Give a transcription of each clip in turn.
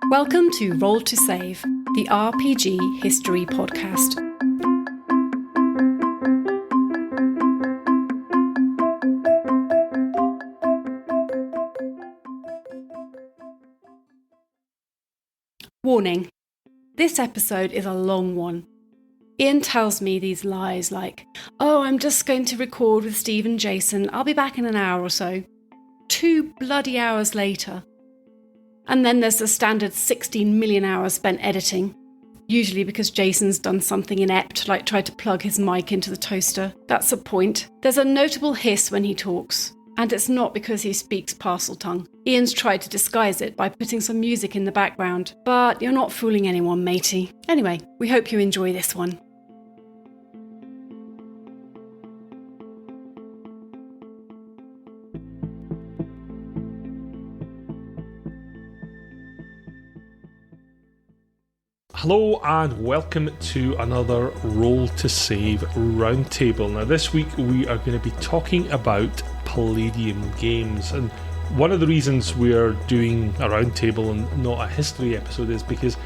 Welcome to Roll to Save, the RPG History Podcast. Warning, this episode is a long one. Iain tells me these lies like, "Oh, I'm just going to record with Steve and Jason, I'll be back in an hour or so." 2 bloody hours later. And then there's the standard 16 million hours spent editing. Usually because Jason's done something inept, like tried to plug his mic into the toaster. That's the point. There's a notable hiss when he talks. And it's not because he speaks parcel tongue. Iain's tried to disguise it by putting some music in the background. But you're not fooling anyone, matey. Anyway, we hope you enjoy this one. Hello and welcome to another Roll to Save Roundtable. Now this week we are going to be talking about Palladium games, and one of the reasons we're doing a roundtable and not a history episode is because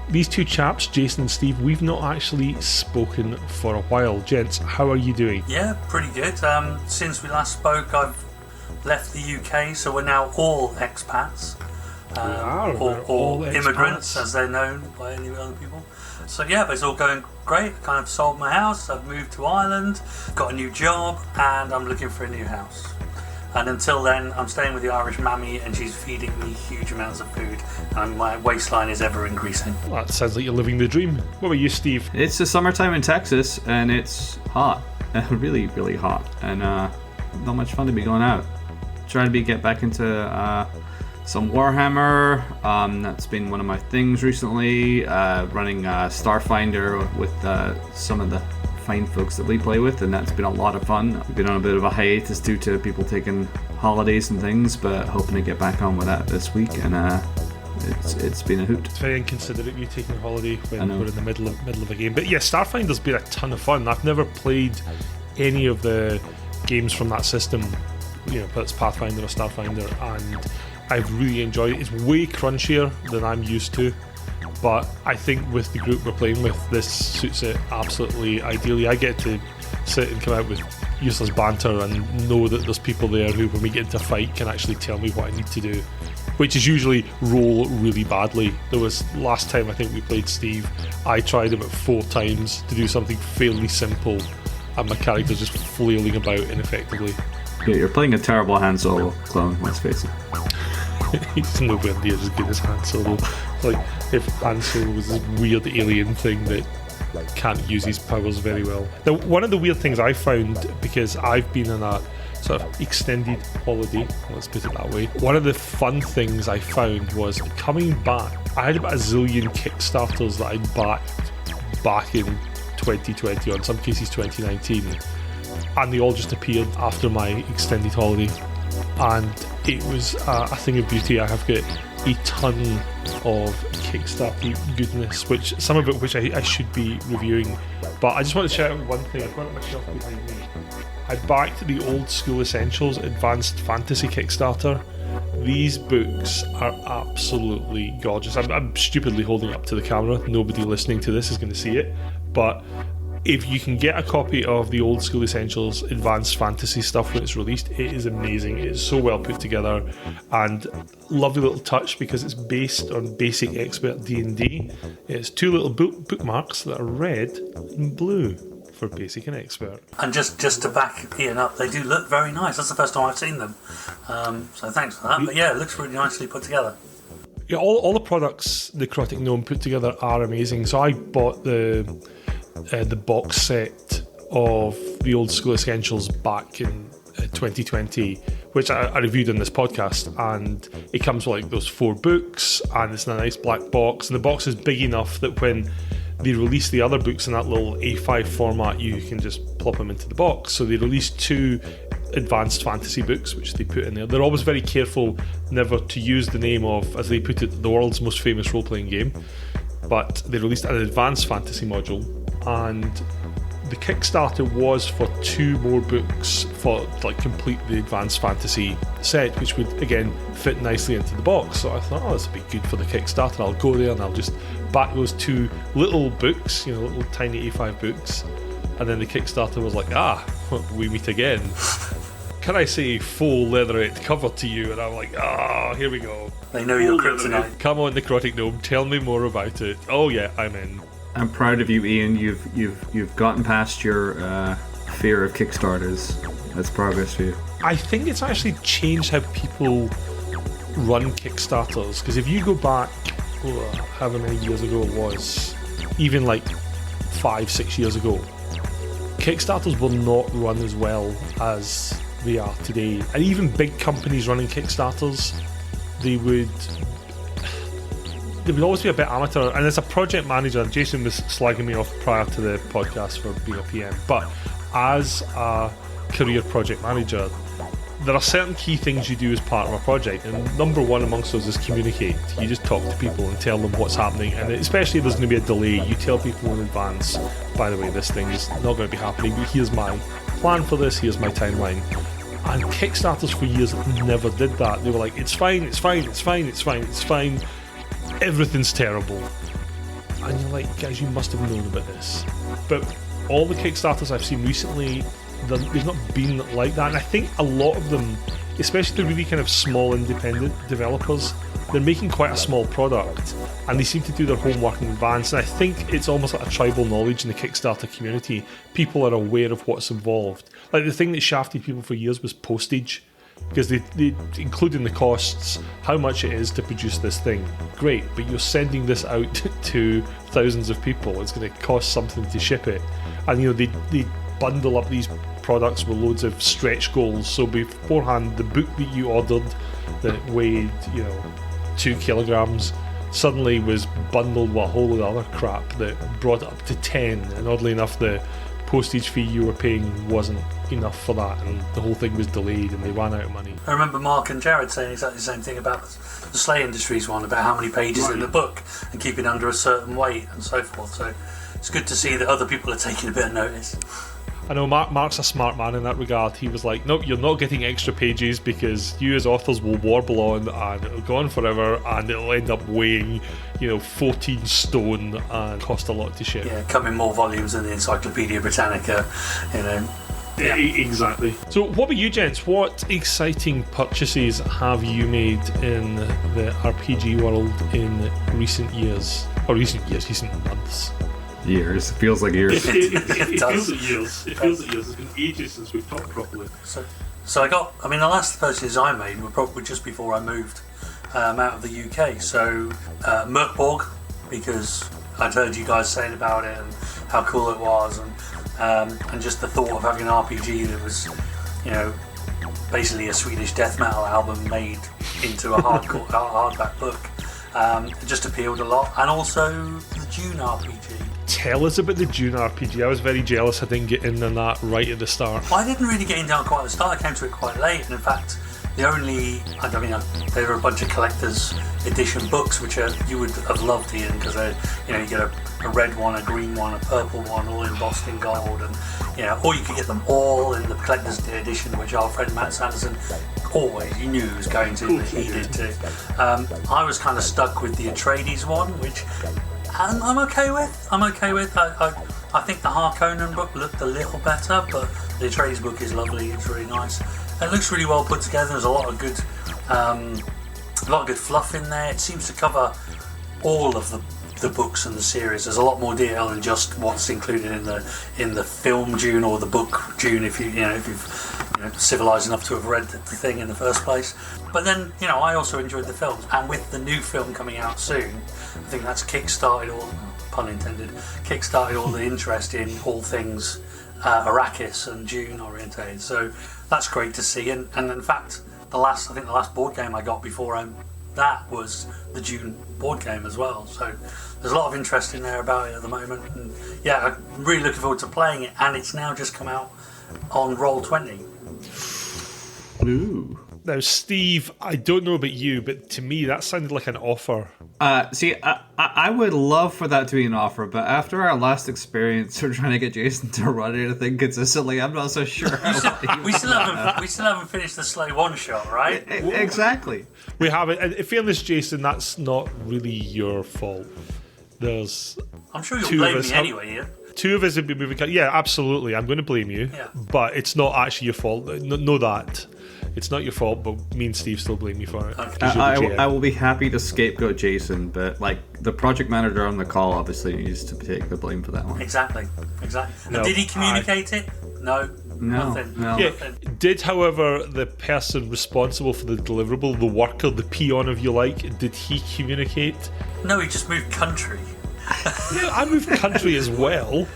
these two chaps, Jason and Steve, we've not actually spoken for a while. Gents, how are you doing? Yeah, pretty good. Since we last spoke I've left the UK, so we're now all expats. Or immigrants, as they're known by any other people. So yeah, but it's all going great. I kind of sold my house, I've moved to Ireland, got a new job, and I'm looking for a new house. And until then, I'm staying with the Irish mammy, and she's feeding me huge amounts of food, and my waistline is ever increasing. That sounds like you're living the dream. What about you, Steve? It's the summertime in Texas, and it's hot. Really, really hot. And not much fun to be going out. Trying to get back into some Warhammer. That's been one of my things recently. Running Starfinder with some of the fine folks that we play with, and that's been a lot of fun. We've been on a bit of a hiatus due to people taking holidays and things, but hoping to get back on with that this week, and it's been a hoot. It's very inconsiderate of you taking a holiday when we're in the middle of a game. But yeah, Starfinder's been a ton of fun. I've never played any of the games from that system, whether it's Pathfinder or Starfinder, and I've really enjoyed it. It's way crunchier than I'm used to, but I think with the group we're playing with, this suits it absolutely ideally. I get to sit and come out with useless banter and know that there's people there who, when we get into a fight, can actually tell me what I need to do, which is usually roll really badly. There was last time I think we played Steve, I tried about 4 times to do something fairly simple, and my character's just flailing about ineffectively. Yeah, you're playing a terrible Han Solo clone, let's face it. He's nowhere near as good as Han Solo. Like, if Han Solo was this weird alien thing that can't use his powers very well. Now, one of the weird things I found, because I've been on a sort of extended holiday, let's put it that way, one of the fun things I found was coming back. I had about a zillion Kickstarters that I'd backed back in 2020, or in some cases 2019, and they all just appeared after my extended holiday. And it was a thing of beauty. I have got a ton of Kickstarter goodness, which some of it which I should be reviewing, but I just want to shout out one thing. I've got it on my shelf behind me. I backed the Old School Essentials Advanced Fantasy Kickstarter. These books are absolutely gorgeous. I'm stupidly holding it up to the camera. Nobody listening to this is going to see it, but if you can get a copy of the Old School Essentials Advanced Fantasy stuff when it's released, it is amazing. It is so well put together, and lovely little touch because it's based on basic expert D&D. It's 2 little bookmarks that are red and blue for basic and expert. And just to back Iain up, they do look very nice. That's the first time I've seen them. So thanks for that. But yeah, it looks really nicely put together. Yeah, all the products Necrotic Gnome put together are amazing. So I bought the box set of the Old School Essentials back in 2020, which I reviewed in this podcast, and it comes with like those 4 books, and it's in a nice black box, and the box is big enough that when they release the other books in that little A5 format, you can just plop them into the box. So they released 2 advanced fantasy books which they put in there. They're always very careful never to use the name of, as they put it, the world's most famous role-playing game, but they released an advanced fantasy module, and the Kickstarter was for 2 more books for like complete the Advanced Fantasy set, which would again fit nicely into the box. So I thought, oh, this would be good for the Kickstarter. I'll go there and I'll just back those 2 little books, little tiny A5 books. And then the Kickstarter was like, we meet again. Can I say full leatherette cover to you? And I'm like, here we go. They know your kryptonite. Come on, Necrotic Gnome, tell me more about it. Oh yeah, I'm in. I'm proud of you, Ian. You've gotten past your fear of Kickstarters. That's progress for you. I think it's actually changed how people run Kickstarters. Because if you go back, however many years ago it was, even like 5-6 years ago, Kickstarters will not run as well as they are today. And even big companies running Kickstarters, they would always be a bit amateur. And as a project manager, Jason was slagging me off prior to the podcast for being a PM, but as a career project manager, there are certain key things you do as part of a project, and number one amongst those is communicate. You just talk to people and tell them what's happening, and especially if there's going to be a delay, you tell people in advance, by the way, this thing is not going to be happening, but here's my plan for this, here's my timeline. And Kickstarters for years never did that. They were like, it's fine, everything's terrible. And you're like, guys, you must have known about this. But all the Kickstarters I've seen recently, they've not been like that. And I think a lot of them, especially the really kind of small independent developers, they're making quite a small product and they seem to do their homework in advance. And I think it's almost like a tribal knowledge in the Kickstarter community. People are aware of what's involved. Like the thing that shafted people for years was postage, because they include in the costs how much it is to produce this thing. Great, but you're sending this out to thousands of people. It's going to cost something to ship it. And they bundle up these products with loads of stretch goals. So beforehand, the book that you ordered that weighed 2 kilograms suddenly was bundled with a whole lot of other crap that brought it up to 10, and oddly enough the postage fee you were paying wasn't enough for that, and the whole thing was delayed and they ran out of money. I remember Mark and Jared saying exactly the same thing about the Slay Industries one, about how many pages in the book and keep it under a certain weight and so forth. So it's good to see that other people are taking a bit of notice. I know Mark's a smart man in that regard. He was like, nope, you're not getting extra pages because you as authors will warble on and it'll go on forever and it'll end up weighing 14 stone and cost a lot to ship. Yeah, come in more volumes than the Encyclopedia Britannica, Yeah. Exactly. So what about you, gents? What exciting purchases have you made in the RPG world in recent years? Or recent months? Years. It feels like years. It feels like years. It feels like years. It's been ages since we've talked properly. So the last purchases I made were probably just before I moved out of the UK. So Merkborg, because I'd heard you guys saying about it and how cool it was, and just the thought of having an RPG that was, basically a Swedish death metal album made into a hardback book, it just appealed a lot. And also the Dune RPG. Tell us about the Dune RPG. I was very jealous I didn't get in on that right at the start. I didn't really get into it quite at the start. I came to it quite late, and in fact, there were a bunch of collector's edition books which you would have loved, Ian, because you get a red one, a green one, a purple one, all embossed in gold, and or you could get them all in the collector's edition, which our friend Matt Sanderson always he knew he was going to, but he did too. I was kind of stuck with the Atreides one, which I'm okay with. I think the Harkonnen book looked a little better, but the Atreides book is lovely. It's really nice. It looks really well put together. There's a lot of good fluff in there. It seems to cover all of the books and the series. There's a lot more detail than just what's included in the film Dune or the book Dune. If you've civilized enough to have read the thing in the first place. But then I also enjoyed the films, and with the new film coming out soon, I think that's kickstarted all, pun intended, all the interest in all things Arrakis and Dune orientated. So that's great to see. And in fact, the last board game I got before that was the Dune board game as well. So there's a lot of interest in there about it at the moment. And yeah, I'm really looking forward to playing it. And it's now just come out on Roll20. Ooh. Now, Steve, I don't know about you, but to me that sounded like an offer. See, I would love for that to be an offer, but after our last experience of trying to get Jason to run anything consistently, I'm not so sure. We still haven't finished the slow one shot, right? Exactly. We haven't. And in fairness, Jason, that's not really your fault. I'm sure you'll blame me anyway, yeah? Two of us have been moving. Yeah, absolutely. I'm going to blame you. Yeah. But it's not actually your fault. Know that. It's not your fault, but me and Steve still blame you for it. Okay. I will be happy to scapegoat Jason, but the project manager on the call obviously needs to take the blame for that one. Exactly. No, And did he communicate it? No. Nothing. No. Yeah, did, however, the person responsible for the deliverable, the worker, the peon if you like, did he communicate? No, he just moved country. Yeah, I moved country as well.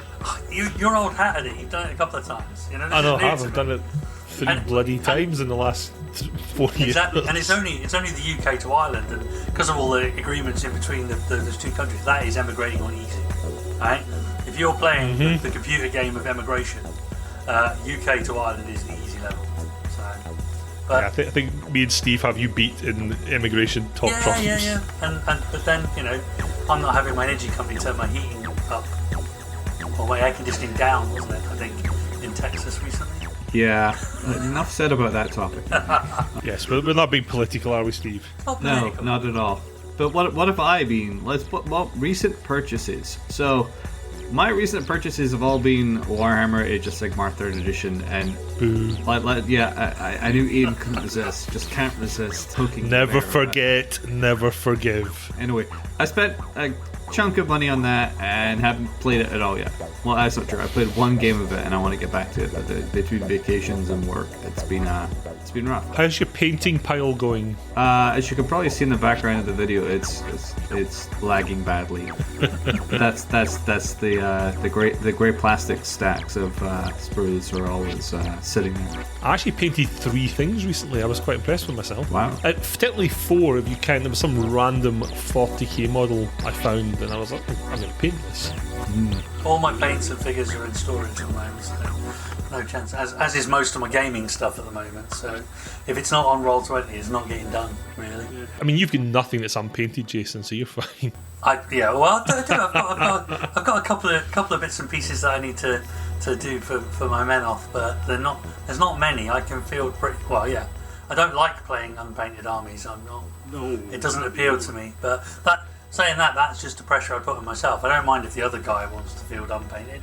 You're old hat at it. You've done it a couple of times. You know, I know I have. I've done it bloody times in the last 4 years. Exactly, and it's only the UK to Ireland, and because of all the agreements in between those two countries, that is emigrating on easy. Right? If you're playing the computer game of emigration, UK to Ireland is the easy level. So, but yeah, I think me and Steve have you beat in immigration top problems. Yeah. But then I'm not having my energy company turn my heating up or my air conditioning down, wasn't it? I think in Texas recently. Yeah, enough said about that topic. Yes, we're not being political, are we, Steve? No, not at all. But what have I been? Recent purchases. So, my recent purchases have all been Warhammer Age of Sigmar 3rd Edition, and I knew Iain couldn't resist, just can't resist hooking. Never forget, never forgive. Anyway, I spent a chunk of money on that and haven't played it at all yet. Well, that's not true. I played one game of it and I want to get back to it, but between vacations and work, it's been rough. How's your painting pile going? As you can probably see in the background of the video, it's lagging badly. that's the grey plastic stacks of sprues are always sitting there. I actually painted 3 things recently. I was quite impressed with myself. Wow. Particularly 4 if you count. There was some random 40k model I found and I was like, I'm going to paint this. All my paints and figures are in storage at the moment, so no chance. As is most of my gaming stuff at the moment. So if it's not on Roll20, it's not getting done, really. I mean, you've got nothing that's unpainted, Jason, so you're fine. I've got a couple of bits and pieces that I need to do for my men off, but there's not many. I can feel pretty well. Yeah, I don't like playing unpainted armies. It doesn't appeal to me. But that's just the pressure I put on myself. I don't mind if the other guy wants to field unpainted.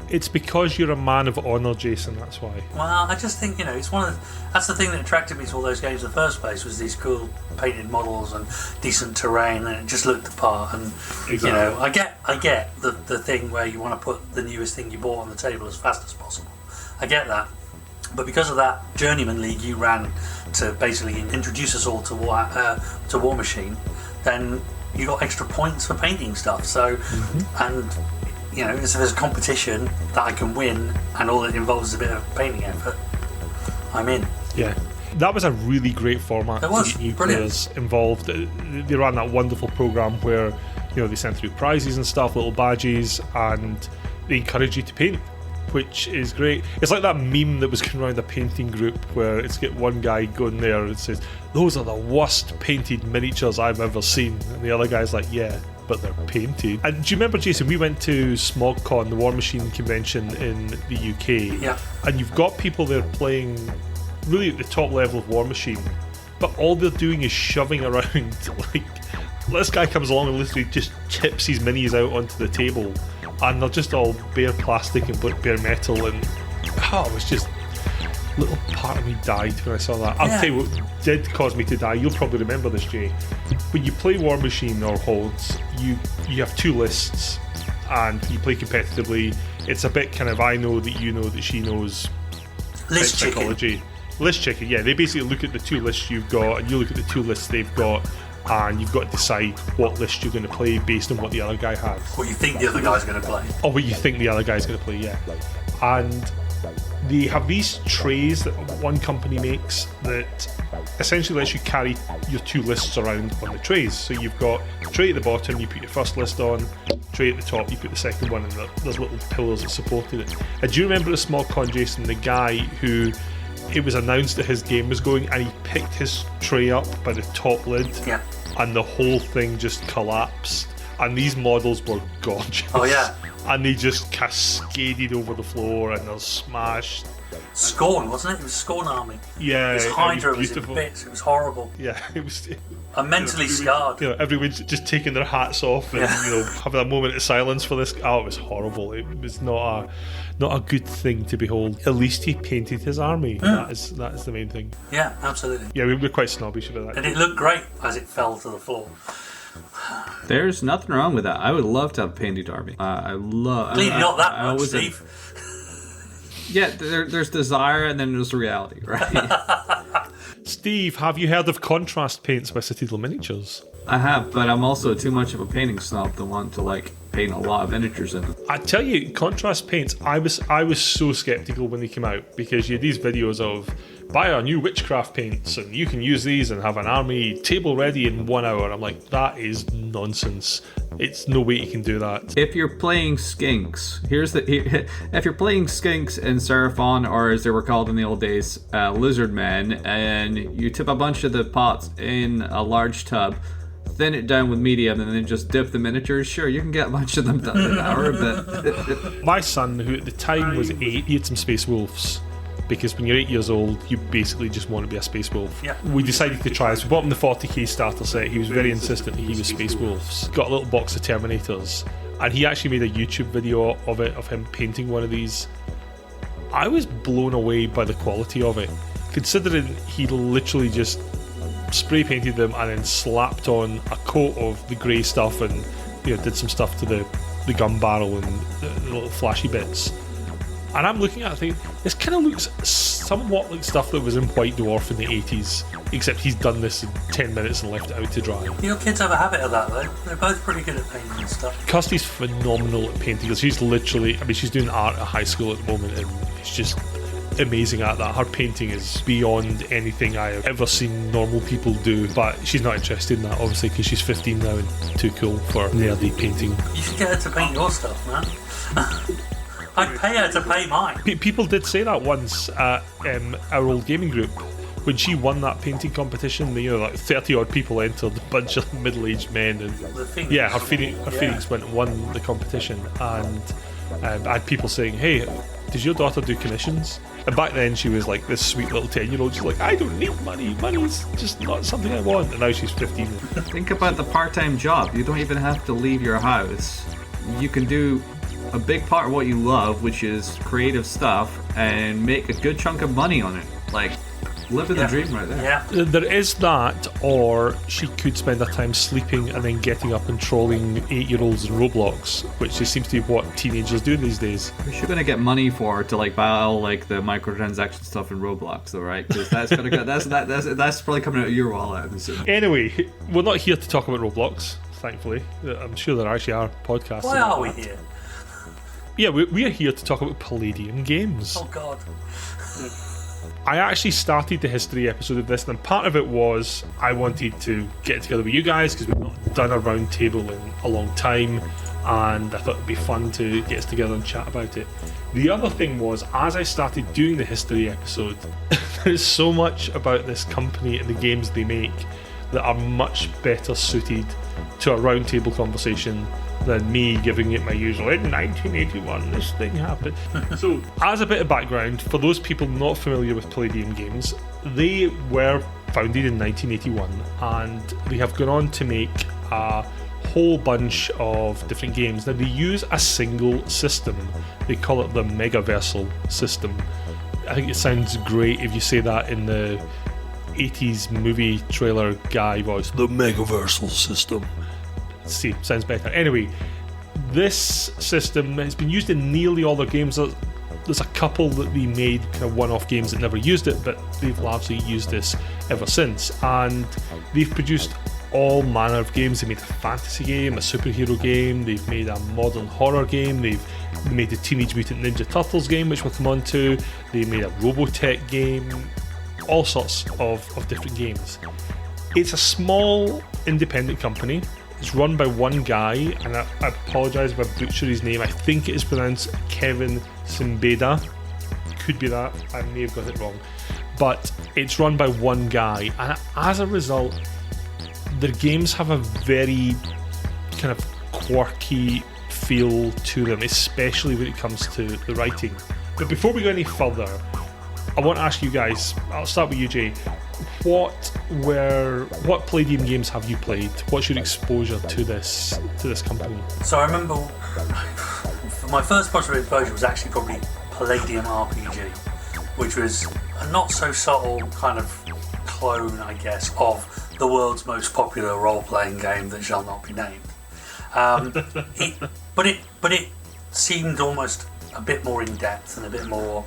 It's because you're a man of honour, Jason, that's why. Well, I just think, it's that's the thing that attracted me to all those games in the first place, was these cool painted models and decent terrain, and it just looked the part. And exactly. I get the thing where you want to put the newest thing you bought on the table as fast as possible. I get that. But because of that Journeyman League you ran to basically introduce us all to War Machine, then you got extra points for painting stuff. So, and if there's a competition that I can win and all it involves is a bit of painting effort, I'm in. Yeah. That was a really great format to get new brilliant. Players involved. They ran that wonderful program where they sent through prizes and stuff, little badges, and they encourage you to paint, which is great. It's like that meme that was going around the painting group where it's got one guy going there and says, "Those are the worst painted miniatures I've ever seen," and the other guy's like, "Yeah, but they're painted." And do you remember, Jason, we went to SmogCon, the War Machine convention in the UK, yeah, and you've got people there playing really at the top level of War Machine, but all they're doing is shoving around, like, this guy comes along and literally just chips his minis out onto the table, and they're just all bare plastic and bare metal, and it was just, little part of me died when I saw that. I'll tell you what did cause me to die. You'll probably remember this, Jay. When you play War Machine or Holds, you have 2 lists, and you play competitively. It's a bit kind of, I know that you know that she knows list psychology. List checking, yeah. They basically look at the 2 lists you've got, and you look at the 2 lists they've got, and you've got to decide what list you're going to play based on what the other guy has. What you think the other guy's going to play. Or what you think the other guy's going to play, yeah. And they have these trays that one company makes that essentially lets you carry your 2 lists around on the trays. So you've got a tray at the bottom, you put your first list on, tray at the top, you put the second one, and there's little pillars that supported it. And do you remember at SmogCon, Jason, the guy who it was announced that his game was going, and he picked his tray up by the top lid, and the whole thing just collapsed. And these models were gorgeous. Oh yeah. And they just cascaded over the floor, and they're smashed. Scorn, wasn't it? It was Scorn Army. Yeah, His Hydra was in bits. It was horrible. Yeah, it was. I'm mentally scarred. Everyone's just taking their hats off and having a moment of silence for this. Oh, it was horrible. It was not a good thing to behold. At least he painted his army. That is the main thing. Yeah, absolutely. Yeah, we were quite snobbish about that. And it looked great as it fell to the floor. There's nothing wrong with that. I would love to have a painted army. Clearly not that much, Steve. Yeah, there's desire and then there's reality, right? Steve, have you heard of contrast paints by Citadel Miniatures? I have, but I'm also too much of a painting snob to want to paint a lot of miniatures in it. I tell you, contrast paints, I was so skeptical when they came out, because you had these videos of buy our new witchcraft paints and you can use these and have an army table ready in 1 hour. I'm like, that is nonsense. It's no way you can do that. If you're playing skinks, if you're playing skinks in Seraphon, or as they were called in the old days, lizard men, and you tip a bunch of the pots in a large tub, thin it down with medium, and then just dip the miniatures, sure, you can get a bunch of them done in an hour, but... My son, who at the time was 8, he had some Space Wolves. Because when you're 8 years old, you basically just want to be a Space Wolf. Yeah. We decided to try this. We bought him the 40k starter set. He was very insistent that he was Space Wolves. Got a little box of Terminators. And he actually made a YouTube video of it, of him painting one of these. I was blown away by the quality of it. Considering he literally just spray painted them and then slapped on a coat of the grey stuff and did some stuff to the gun barrel and the little flashy bits. And I'm looking at it thinking, this kind of looks somewhat like stuff that was in White Dwarf in the 80s, except he's done this in 10 minutes and left it out to dry. Your kids have a habit of that, though. They're both pretty good at painting and stuff. Kirsty's phenomenal at painting. She's literally, she's doing art at high school at the moment, and it's just amazing at that. Her painting is beyond anything I have ever seen normal people do, but she's not interested in that, obviously, because she's 15 now and too cool for nerdy painting. You should get her to paint your stuff, man. I'd pay her to pay mine. People did say that once at our old gaming group. When she won that painting competition, 30 odd people entered, a bunch of middle-aged men, and her Phoenix went and won the competition. And I had people saying, "Hey, does your daughter do commissions?" And back then she was like this sweet little 10-year-old. She's like, "I don't need money. Money's just not something I want." And now she's 15. Think about the part-time job. You don't even have to leave your house. You can do a big part of what you love, which is creative stuff, and make a good chunk of money on it. Living the dream right there. Yeah. There is that, or she could spend her time sleeping and then getting up and trolling 8-year-olds in Roblox, which seems to be what teenagers do these days. You're gonna get money for to buy all the microtransaction stuff in Roblox, though, right? Because that's gonna go. That's probably coming out of your wallet. Anyway, we're not here to talk about Roblox. Thankfully, I'm sure there actually are podcasts. Why are we here? Yeah, we are here to talk about Palladium games. Oh God. I actually started the history episode of this, and part of it was I wanted to get together with you guys because we've not done a round table in a long time, and I thought it'd be fun to get us together and chat about it. The other thing was, as I started doing the history episode, there's so much about this company and the games they make that are much better suited to a round table conversation than me giving it my usual, in 1981 this thing happened. So, as a bit of background, for those people not familiar with Palladium games, they were founded in 1981 and they have gone on to make a whole bunch of different games. Now, they use a single system. They call it the MEGAVERSAL system. I think it sounds great if you say that in the 80s movie trailer guy voice. The MEGAVERSAL system. See, sounds better. Anyway, this system has been used in nearly all their games. There's a couple that they made kind of one-off games that never used it, but they've largely used this ever since. And they've produced all manner of games. They made a fantasy game, a superhero game, they've made a modern horror game, they've made a Teenage Mutant Ninja Turtles game, which we'll come on to, they made a Robotech game, all sorts of different games. It's a small independent company. It's run by one guy, and I apologise if I butcher his name. I think it is pronounced Kevin Simbeda. Could be that. I may have got it wrong. but it's run by one guy, and as a result, their games have a very kind of quirky feel to them, especially when it comes to the writing. But before we go any further, I want to ask you guys, I'll start with you, Jay. What Palladium games have you played? What's your exposure to this company? So I remember my first positive exposure was actually probably Palladium RPG, which was a not so subtle kind of clone, I guess, of the world's most popular role-playing game that shall not be named. But it seemed almost a bit more in depth and a bit more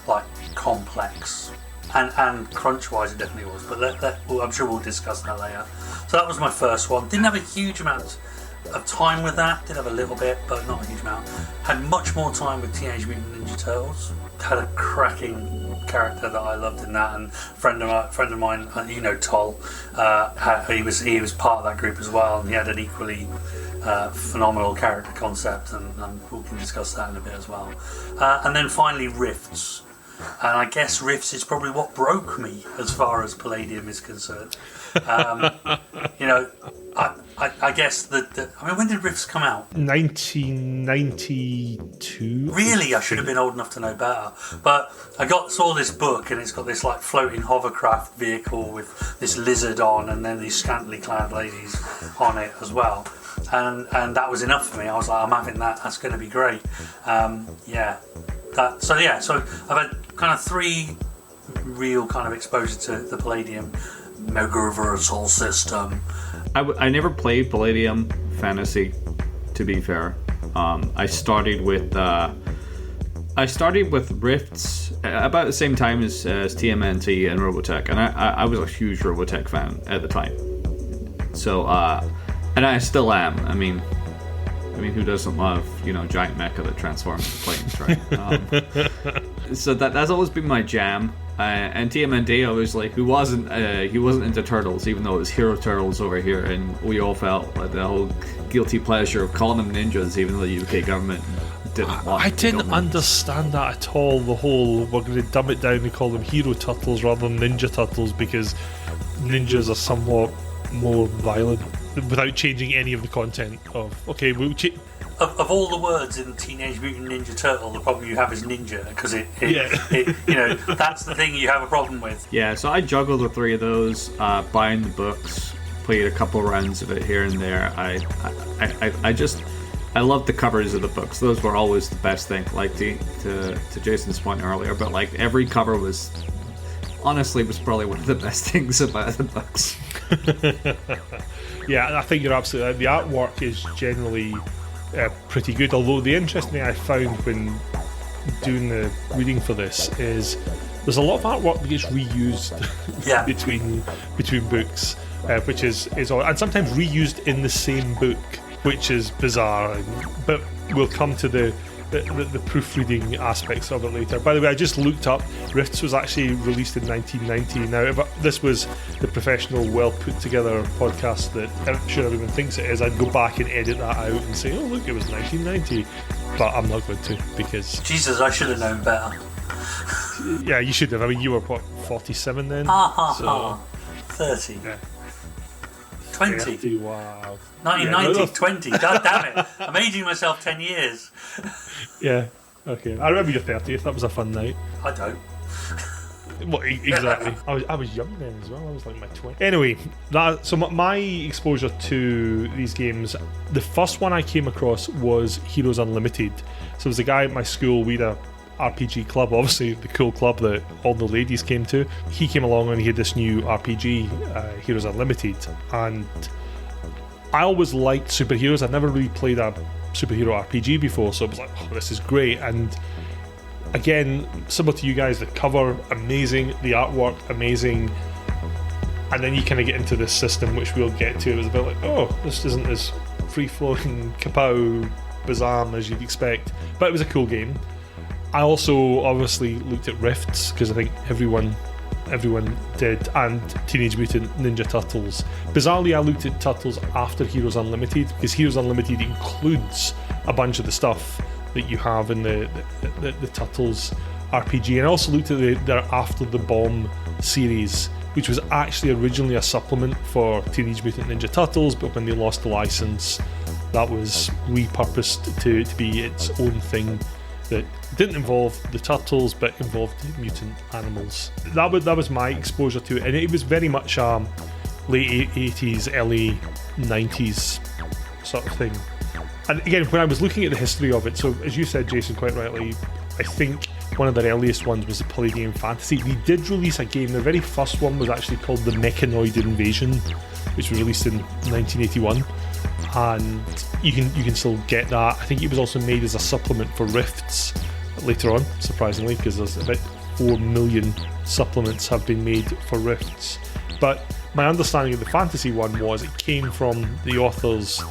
like complex, and crunch-wise it definitely was. But I'm sure we'll discuss that later. So that was my first one. Didn't have a huge amount of time with that. Did have a little bit, but not a huge amount. Had much more time with Teenage Mutant Ninja Turtles. Had a cracking character that I loved in that, and a friend of mine, you know, Toll, he was part of that group as well, and he had an equally phenomenal character concept, and we can discuss that in a bit as well. And then finally Rifts, and I guess Rifts is probably what broke me as far as Palladium is concerned. You know, I guess that I mean, when did Rifts come out? 1992. Really, I should have been old enough to know better. But I saw this book, and it's got this like floating hovercraft vehicle with this lizard on, and then these scantily clad ladies on it as well. And that was enough for me. I was like, I'm having that. That's going to be great. So I've had kind of 3 real kind of exposure to the Palladium MEGAVERSAL system. I never played Palladium Fantasy, to be fair. I started with Rifts about the same time as TMNT and Robotech, and I was a huge Robotech fan at the time. So and I still am. I mean, who doesn't love, you know, giant mecha that transforms into planes, right? So that's always been my jam. And TMNT, obviously, he wasn't into turtles, even though it was Hero Turtles over here, and we all felt like the whole guilty pleasure of calling them ninjas, even though the UK government didn't want. I didn't understand that at all. The whole we're going to dumb it down and call them Hero Turtles rather than Ninja Turtles because ninjas are somewhat more violent, without changing any of the content of. Okay, we'll Of all the words in Teenage Mutant Ninja Turtle, the problem you have is ninja, because it you know, that's the thing you have a problem with. Yeah, so I juggled the 3 of those, buying the books, played a couple rounds of it here and there. I loved the covers of the books. Those were always the best thing. Like to Jason's point earlier, but like every cover was probably one of the best things about the books. Yeah, I think you're absolutely right. The artwork is generally pretty good, although the interesting thing I found when doing the reading for this is there's a lot of artwork that gets reused between books, which is odd, and sometimes reused in the same book, which is bizarre, but we'll come to the proofreading aspects of it later. By the way, I just looked up, Rifts was actually released in 1990. Now, if this was the professional, well put together podcast that I'm sure everyone thinks it is, I'd go back and edit that out and say, oh look, it was 1990, but I'm not going to, because Jesus, I should have known better. Yeah, you should have. I mean, you were what, 47 then? 30. Yeah. 20. 30, wow. 1990, 20. God damn it. I'm aging myself 10 years. Yeah, okay. I remember your 30th. That was a fun night. I don't. Well, exactly. I was young then as well. I was like my 20s. Anyway, so my exposure to these games, the first one I came across was Heroes Unlimited. So there was a guy at my school, we had a RPG club, obviously the cool club that all the ladies came to. He came along and he had this new RPG, Heroes Unlimited, and I always liked superheroes. I'd never really played a superhero RPG before, so it was like, oh, this is great. And again, similar to you guys, the cover amazing, the artwork amazing, and then you kind of get into this system, which we'll get to. It was a bit like, oh, this isn't as free-flowing kapow bazam as you'd expect, but it was a cool game. I also obviously looked at Rifts, because I think everyone did, and Teenage Mutant Ninja Turtles. Bizarrely, I looked at Turtles after Heroes Unlimited, because Heroes Unlimited includes a bunch of the stuff that you have in the Turtles RPG, and I also looked at their After the Bomb series, which was actually originally a supplement for Teenage Mutant Ninja Turtles, but when they lost the license, that was repurposed to be its own thing that didn't involve the turtles but involved mutant animals. That was my exposure to it, and it was very much late 80s, early 90s sort of thing. And again, when I was looking at the history of it, so as you said, Jason, quite rightly, I think one of their earliest ones was the Palladium Fantasy. They did release a game. The very first one was actually called The Mechanoid Invasion, which was released in 1981, and you can still get that. I think it was also made as a supplement for Rifts later on, surprisingly, because there's about 4 million supplements have been made for Rifts. But my understanding of the fantasy one was it came from the author's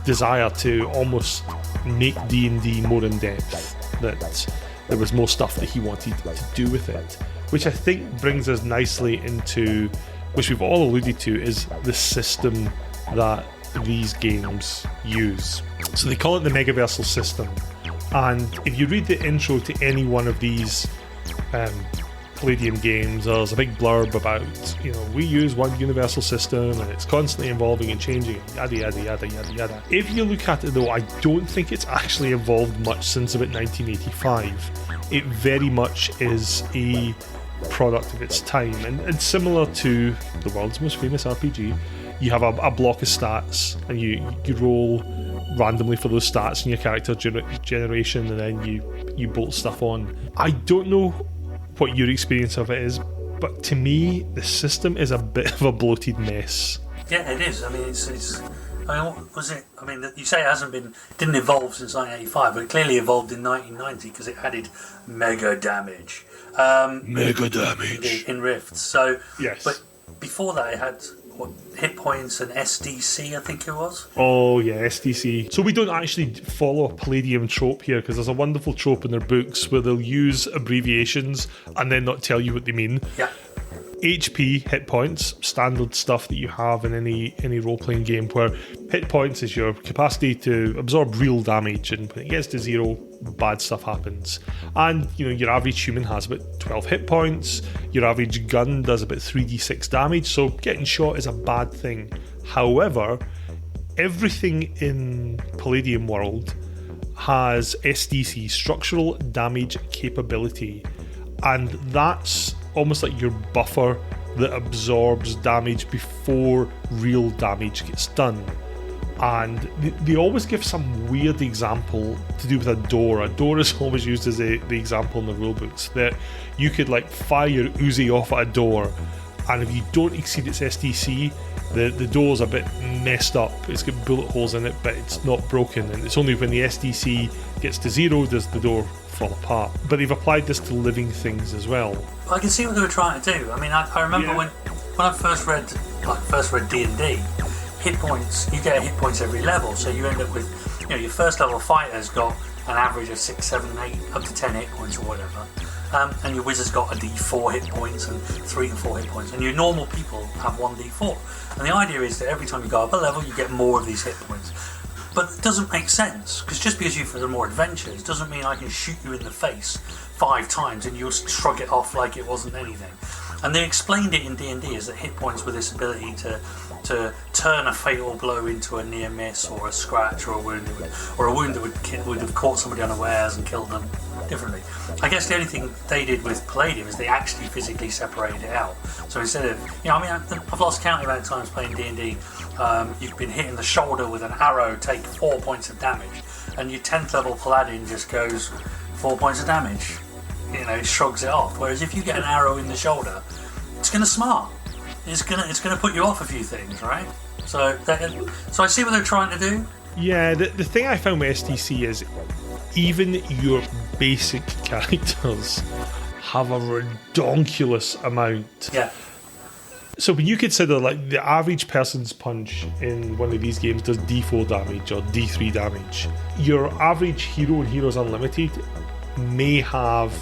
desire to almost make D&D more in depth, that there was more stuff that he wanted to do with it, which I think brings us nicely into, which we've all alluded to, is the system that these games use. So they call it the MEGAVERSAL system, and if you read the intro to any one of these Palladium games, there's a big blurb about, we use one universal system and it's constantly evolving and changing, yada yada yada yada yada. If you look at it though, I don't think it's actually evolved much since about 1985. It very much is a product of its time, and similar to the world's most famous RPG, you have a block of stats and you roll randomly for those stats in your character generation, and then you bolt stuff on. I don't know what your experience of it is, but to me the system is a bit of a bloated mess. Yeah, it is. I mean, it's I mean, what was it? I mean, you say it didn't evolve since 1985, but it clearly evolved in 1990 because it added mega damage. Mega damage in Rifts. So yes, but before that it had hit points and SDC, I think it was. Oh yeah, SDC. So we don't actually follow a Palladium trope here, because there's a wonderful trope in their books where they'll use abbreviations and then not tell you what they mean. Yeah. HP, hit points, standard stuff that you have in any role-playing game, where hit points is your capacity to absorb real damage, and when it gets to 0, bad stuff happens. And your average human has about 12 hit points, your average gun does about 3d6 damage, so getting shot is a bad thing. However, everything in Palladium world has SDC, structural damage capability, and that's almost like your buffer that absorbs damage before real damage gets done. And they always give some weird example to do with a door. A door is always used as the example in the rulebooks, that you could fire your Uzi off at a door, and if you don't exceed its SDC, the door's a bit messed up. It's got bullet holes in it, but it's not broken, and it's only when the SDC gets to 0 does the door fall apart. But they've applied this to living things as well. I can see what they were trying to do. I mean, I remember when I first read D&D, hit points, you get hit points every level, so you end up with, your first level fighter's got an average of 6, 7, 8, up to 10 hit points or whatever, and your wizard's got a D4 hit points and 3 and 4 hit points, and your normal people have 1 D4. And the idea is that every time you go up a level, you get more of these hit points. But it doesn't make sense, because just because you've had more adventures doesn't mean I can shoot you in the face 5 times and you'll shrug it off like it wasn't anything. And they explained it in D&D as that hit points were this ability to turn a fatal blow into a near miss, or a scratch, or a wound that would have caught somebody unawares and killed them differently. I guess the only thing they did with Palladium is they actually physically separated it out. So instead of, I've lost count of the amount of times playing D&D, you've been hit in the shoulder with an arrow, take 4 points of damage, and your 10th level Paladin just goes 4 points of damage. Shrugs it off. Whereas if you get an arrow in the shoulder, it's going to smart. It's going to put you off a few things, right? So I see what they're trying to do. Yeah, the thing I found with SDC is even your basic characters have a redonkulous amount. Yeah. So when you consider the average person's punch in one of these games does D4 damage or D3 damage, your average hero in Heroes Unlimited may have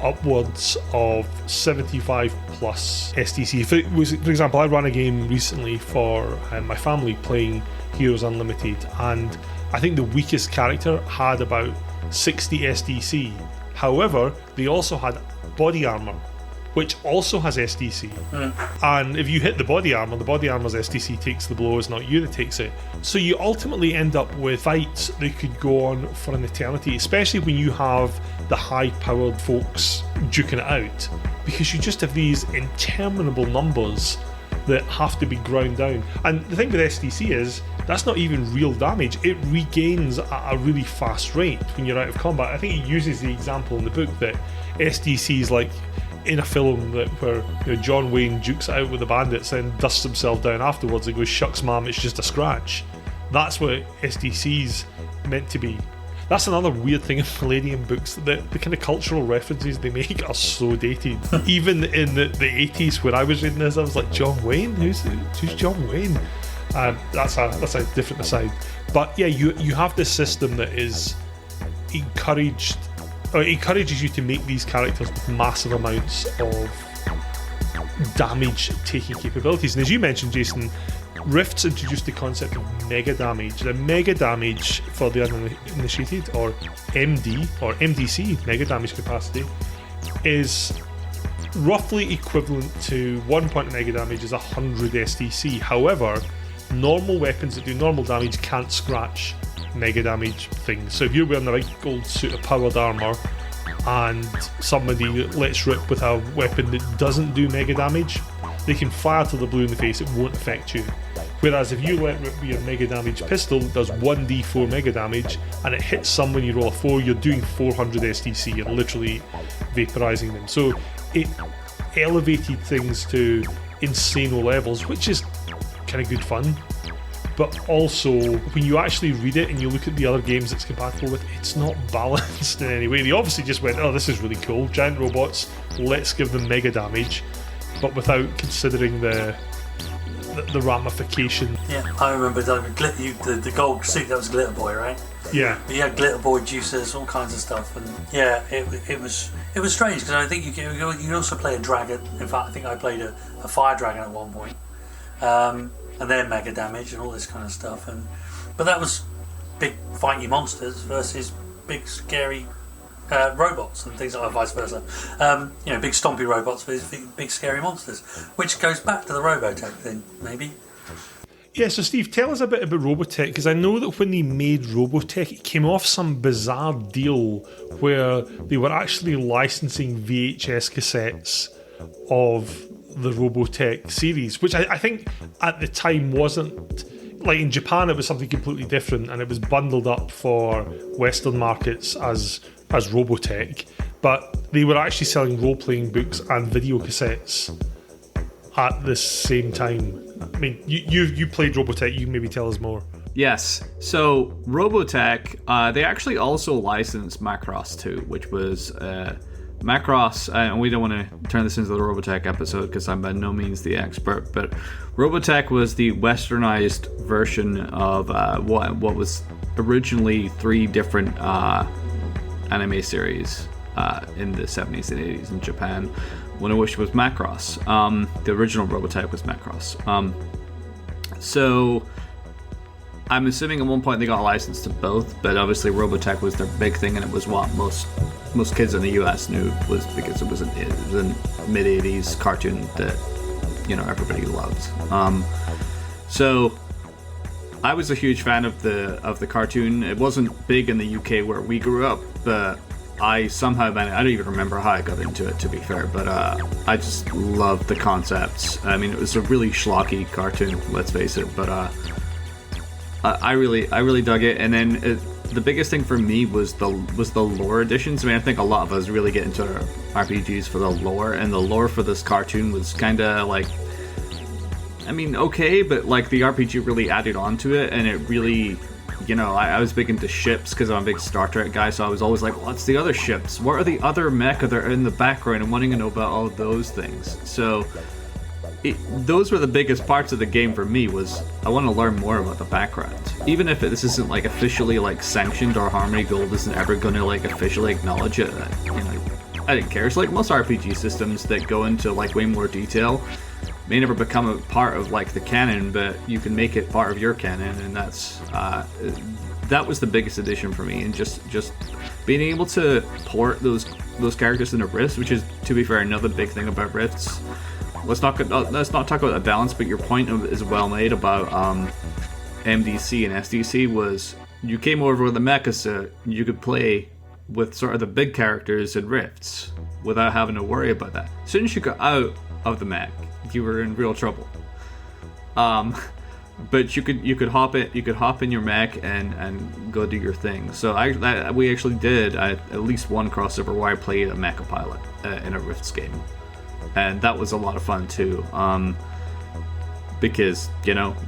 upwards of 75 plus SDC. For example, I ran a game recently for my family playing Heroes Unlimited, and I think the weakest character had about 60 SDC. However, they also had body armor, which also has SDC. And if you hit the body armor's SDC takes the blow, it's not you that takes it. So you ultimately end up with fights that could go on for an eternity, especially when you have the high-powered folks duking it out, because you just have these interminable numbers that have to be ground down. And the thing with SDC is, that's not even real damage. It regains at a really fast rate when you're out of combat. I think he uses the example in the book that SDC is like in a film where John Wayne dukes it out with the bandits and dusts himself down afterwards and goes, "Shucks, ma'am, it's just a scratch." That's what SDC's meant to be. That's another weird thing in Palladium books. The kind of cultural references they make are so dated. Even in the 80s, when I was reading this, I was like, John Wayne? Who's John Wayne? That's a different aside. But yeah, you have this system that is encourages you to make these characters with massive amounts of damage-taking capabilities. And as you mentioned, Jason, Rifts introduced the concept of mega damage. The mega damage for the uninitiated, or MD, or MDC, mega damage capacity, is roughly equivalent to 1 point of mega damage is 100 SDC. However, normal weapons that do normal damage can't scratch mega damage things. So if you're wearing the right gold suit of powered armour and somebody lets rip with a weapon that doesn't do mega damage, they can fire to the blue in the face, it won't affect you. Whereas if you let rip with your mega damage pistol, it does 1d4 mega damage, and it hits someone, you roll a 4, you're doing 400 SDC and literally vaporising them. So it elevated things to insane levels, which is kind of good fun. But also, when you actually read it and you look at the other games it's compatible with, it's not balanced in any way. They obviously just went, oh, this is really cool, giant robots, let's give them mega damage, but without considering the ramification. Yeah, I remember the gold suit, that was Glitter Boy, right? Yeah. But you had Glitter Boy juices, all kinds of stuff, and yeah, it was strange, because I think you can also play a dragon. In fact, I think I played a fire dragon at one point. And then mega damage and all this kind of stuff, but that was big fighty monsters versus big scary robots and things like that, vice versa. Big stompy robots versus big scary monsters, which goes back to the Robotech thing, maybe. Yeah, so Steve, tell us a bit about Robotech, because I know that when they made Robotech, it came off some bizarre deal where they were actually licensing VHS cassettes of the Robotech series, which I think at the time wasn't, like in Japan it was something completely different and it was bundled up for Western markets as Robotech, but they were actually selling role-playing books and video cassettes at the same time. I mean, you played Robotech, you can maybe tell us more. Yes, so Robotech, they actually also licensed Macross too, which was Macross, and we don't want to turn this into the Robotech episode because I'm by no means the expert, but Robotech was the westernized version of what was originally 3 different anime series in the 70s and 80s in Japan, one of which was Macross. The original Robotech was Macross. So I'm assuming at one point they got a license to both, but obviously Robotech was their big thing, and it was what most kids in the US knew, was because it was a mid-80s cartoon that everybody loved. So I was a huge fan of the cartoon. It wasn't big in the UK where we grew up, but I somehow I don't even remember how I got into it, to be fair, but I just loved the concepts. I mean, it was a really schlocky cartoon, let's face it, but I really dug it. And then the biggest thing for me was the lore additions. I mean, I think a lot of us really get into RPGs for the lore, and the lore for this cartoon was kind of like, I mean, okay, but like the RPG really added on to it, and it really, I was big into ships because I'm a big Star Trek guy, so I was always like, what's the other ships? What are the other mecha that are in the background, and wanting to know about all those things. So those were the biggest parts of the game for me, was I want to learn more about the background. Even if this isn't like officially like sanctioned, or Harmony Gold isn't ever going to like officially acknowledge it, I didn't care. It's like most RPG systems that go into like way more detail may never become a part of like the canon, but you can make it part of your canon, and that was the biggest addition for me. And just being able to port those characters into Rifts, which is, to be fair, another big thing about Rifts. Let's not talk about the balance, but your point is well made about MDC and SDC was you came over with a mecha suit, you could play with sort of the big characters in Rifts without having to worry about that. As soon as you got out of the mech, you were in real trouble. But you could hop in your mech and go do your thing. So we actually did at least one crossover where I played a mecha pilot in a Rifts game, and that was a lot of fun too. Because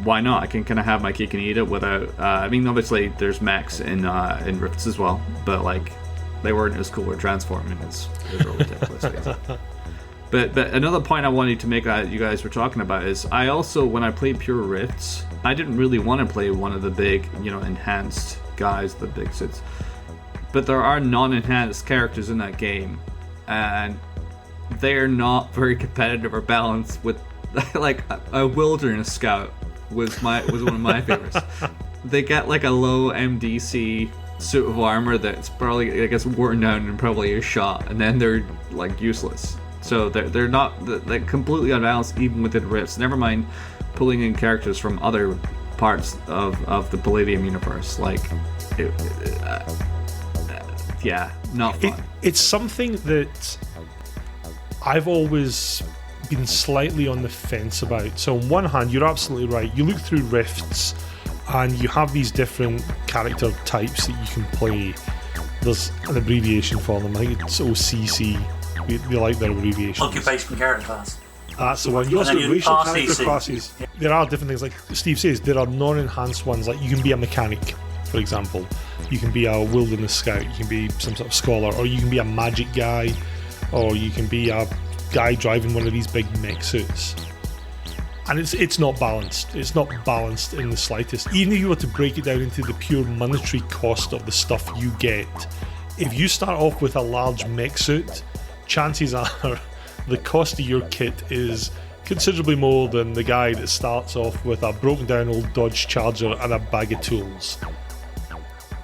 why not? I can kind of have my cake and eat it without. I mean, obviously there's mechs in Rifts as well, but like they weren't as cool or transforming as ridiculous. But another point I wanted to make that you guys were talking about is I also, when I played pure Rifts, I didn't really want to play one of the big, enhanced guys, the big suits. But there are non-enhanced characters in that game, and they're not very competitive or balanced with, like, a wilderness scout was one of my favorites. They get like a low MDC suit of armor that's probably, I guess, worn down and probably a shot, and then they're like useless. So they're completely unbalanced even within Rifts. Never mind pulling in characters from other parts of the Palladium universe. Like, not fun. It's something that I've always been slightly on the fence about. So on one hand, you're absolutely right. You look through Rifts and you have these different character types that you can play. There's an abbreviation for them. I think it's OCC. They like their abbreviations. Occupation character class. That's the one. You also have racial character classes. Yeah. There are different things, like Steve says, there are non-enhanced ones. Like, you can be a mechanic, for example. You can be a wilderness scout. You can be some sort of scholar, or you can be a magic guy, or you can be a guy driving one of these big mech suits. And it's not balanced. It's not balanced in the slightest. Even if you were to break it down into the pure monetary cost of the stuff you get, if you start off with a large mech suit, chances are the cost of your kit is considerably more than the guy that starts off with a broken down old Dodge Charger and a bag of tools.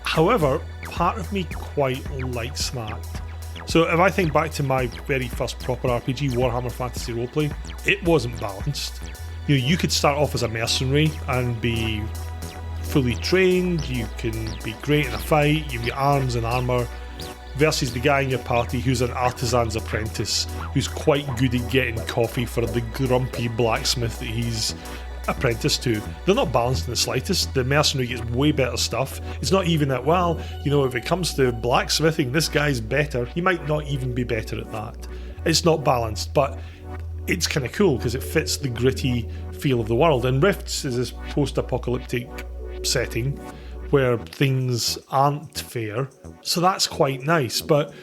However, part of me quite likes that. So if I think back to my very first proper RPG, Warhammer Fantasy Roleplay, it wasn't balanced. You could start off as a mercenary and be fully trained, you can be great in a fight, you've got arms and armour, versus the guy in your party who's an artisan's apprentice, who's quite good at getting coffee for the grumpy blacksmith that he's apprenticed to. They're not balanced in the slightest. The mercenary gets way better stuff. It's not even that, well, if it comes to blacksmithing, this guy's better. He might not even be better at that. It's not balanced, but it's kind of cool because it fits the gritty feel of the world. And Rifts is this post-apocalyptic setting where things aren't fair, so that's quite nice. But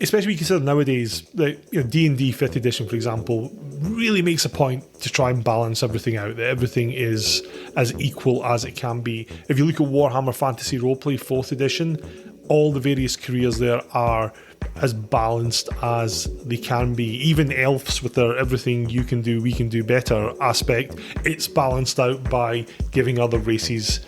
especially when you consider nowadays that D&D 5th edition, for example, really makes a point to try and balance everything out, that everything is as equal as it can be. If you look at Warhammer Fantasy Roleplay 4th edition, all the various careers there are as balanced as they can be. Even elves with their everything you can do, we can do better aspect, it's balanced out by giving other races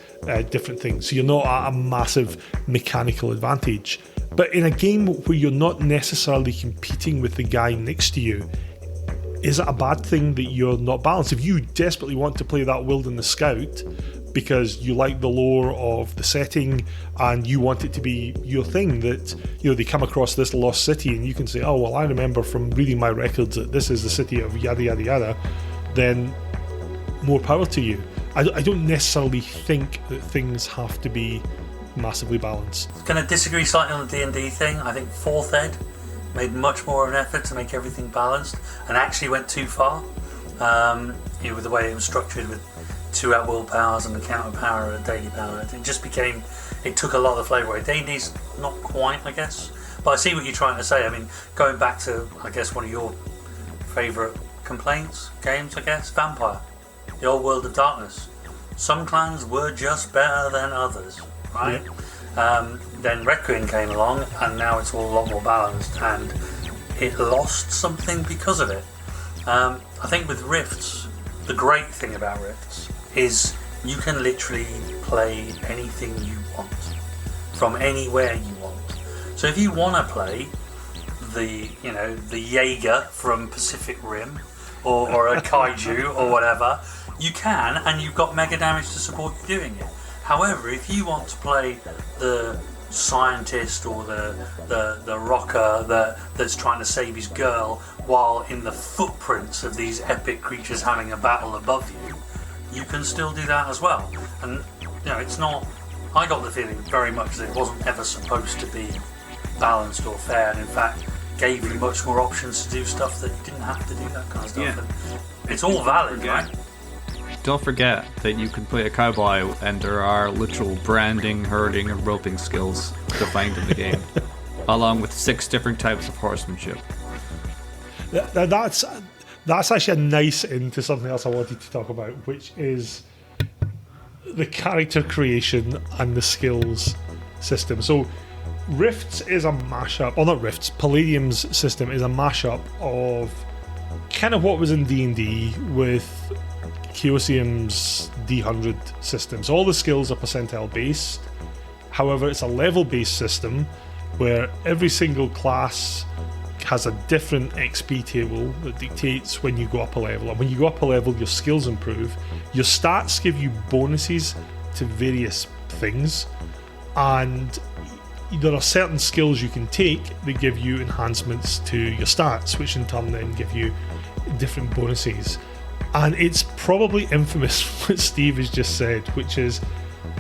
different things. So you're not at a massive mechanical advantage. But in a game where you're not necessarily competing with the guy next to you, is it a bad thing that you're not balanced? If you desperately want to play that Wilderness Scout because you like the lore of the setting and you want it to be your thing, that they come across this lost city and you can say, oh well, I remember from reading my records that this is the city of yada yada yada, then more power to you. I don't necessarily think that things have to be massively balanced. Going to disagree slightly on the D&D thing. I think 4th Ed made much more of an effort to make everything balanced and actually went too far. With the way it was structured with 2 at-will powers and a counter power and a daily power, it took a lot of the flavour away. D&D's not quite, I guess, but I see what you're trying to say. I mean, going back to, I guess, one of your favourite games, I guess, Vampire, the old World of Darkness. Some clans were just better than others, right? Yeah. Then Requiem came along and now it's all a lot more balanced and it lost something because of it. I think with Rifts, the great thing about Rifts is you can literally play anything you want from anywhere you want. So if you want to play the Jaeger from Pacific Rim or a kaiju or whatever, you can, and you've got mega damage to support you doing it. However, if you want to play the scientist or the rocker that's trying to save his girl while in the footprints of these epic creatures having a battle above you, you can still do that as well. And it's not, I got the feeling very much that it wasn't ever supposed to be balanced or fair, and in fact gave you much more options to do stuff that didn't have to do that kind of stuff. Yeah. And it's all valid, right? Don't forget that you can play a cowboy and there are literal branding, herding, and roping skills defined in the game, along with 6 different types of horsemanship. That's actually a nice into something else I wanted to talk about, which is the character creation and the skills system. So Rifts is a mashup, or not Rifts, Palladium's system is a mashup of kind of what was in D&D with Chaosium's D100 system. So all the skills are percentile based. However, it's a level based system where every single class has a different XP table that dictates when you go up a level. And when you go up a level, your skills improve. Your stats give you bonuses to various things. And there are certain skills you can take that give you enhancements to your stats, which in turn then give you different bonuses. And it's probably infamous what Steve has just said, which is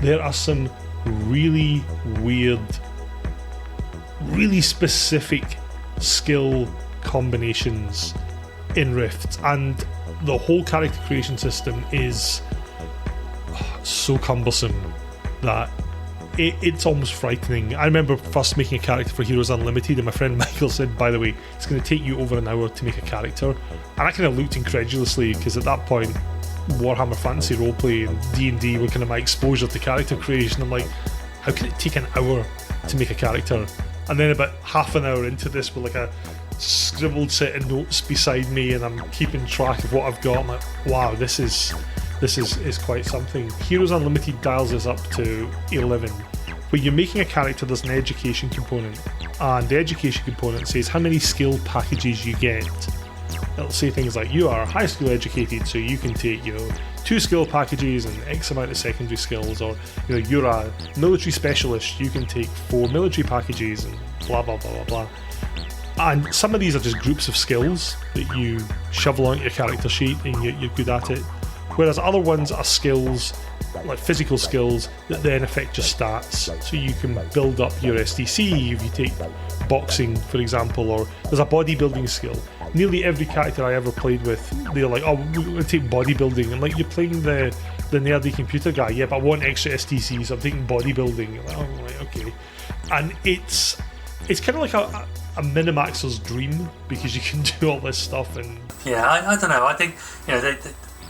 there are some really weird, really specific skill combinations in Rift, and the whole character creation system is so cumbersome that it's almost frightening. I remember first making a character for Heroes Unlimited, and my friend Michael said, by the way, it's going to take you over an hour to make a character. And I kind of looked incredulously, because at that point Warhammer Fantasy Roleplay and D&D were kind of my exposure to character creation. I'm like, how can it take an hour to make a character? And then about half an hour into this with like a scribbled set of notes beside me, and I'm keeping track of what I've got. I'm like, wow, this is quite something. Heroes Unlimited dials us up to 11. When you're making a character, there's an education component, and the education component says how many skill packages you get. It'll say things like, you are high school educated, so you can take 2 skill packages and X amount of secondary skills, or you're a military specialist, you can take 4 military packages, and blah blah blah blah blah. And some of these are just groups of skills that you shovel onto your character sheet and you're good at it. Whereas other ones are skills, like physical skills, that then affect your stats. So you can build up your SDC if you take boxing, for example, or there's a bodybuilding skill. Nearly every character I ever played with, they're like, oh, we're going to take bodybuilding. And like, you're playing the nerdy computer guy, yeah, but I want extra SDC, so I'm taking bodybuilding. Like, oh, right, okay. And it's kind of like a Minimaxer's dream, because you can do all this stuff. And yeah, I don't know. I think, they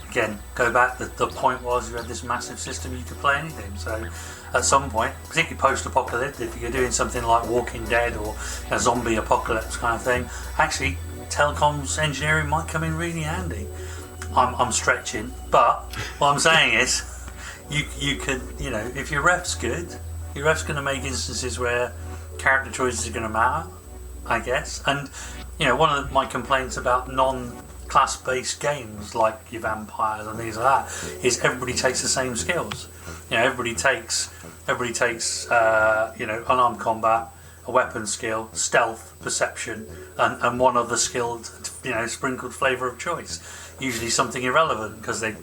again, go back, the point was you had this massive system, you could play anything. So at some point, particularly post-apocalyptic, if you're doing something like Walking Dead or a zombie apocalypse kind of thing, actually telecoms engineering might come in really handy. I'm stretching, but what I'm saying is you could, if your ref's good, your ref's going to make instances where character choices are going to matter, I guess. And one of my complaints about non-class-based games like your vampires and things like that is everybody takes the same skills. Everybody takes unarmed combat, a weapon skill, stealth, perception, and one other skilled, sprinkled flavour of choice. Usually something irrelevant, because it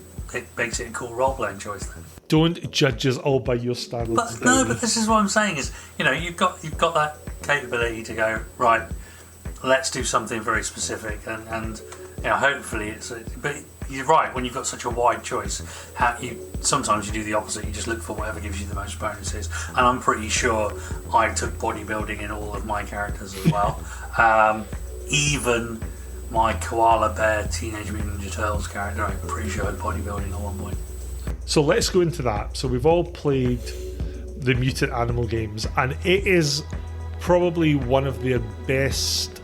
makes it a cool role-playing choice then. Don't judge us all by your standards. But this is what I'm saying is, you've got that capability to go, right, let's do something very specific, and hopefully it's. But you're right, when you've got such a wide choice, sometimes you do the opposite. You just look for whatever gives you the most bonuses. And I'm pretty sure I took bodybuilding in all of my characters as well. Even my koala bear Teenage Mutant Ninja Turtles character, I'm pretty sure I had bodybuilding at one point. So let's go into that. So we've all played the mutant animal games, and it is probably one of the best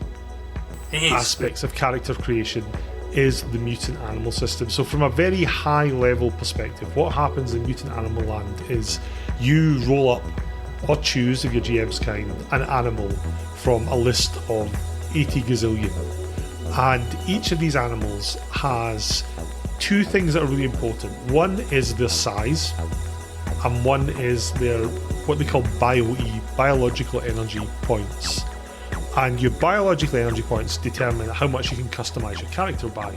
aspects of character creation is the mutant animal system. So from a very high level perspective, what happens in Mutant Animal Land is you roll up or choose, if your GM's kind, an animal from a list of 80 gazillion. And each of these animals has two things that are really important. One is their size, and one is their what they call BioE, biological energy points. And your biological energy points determine how much you can customize your character by.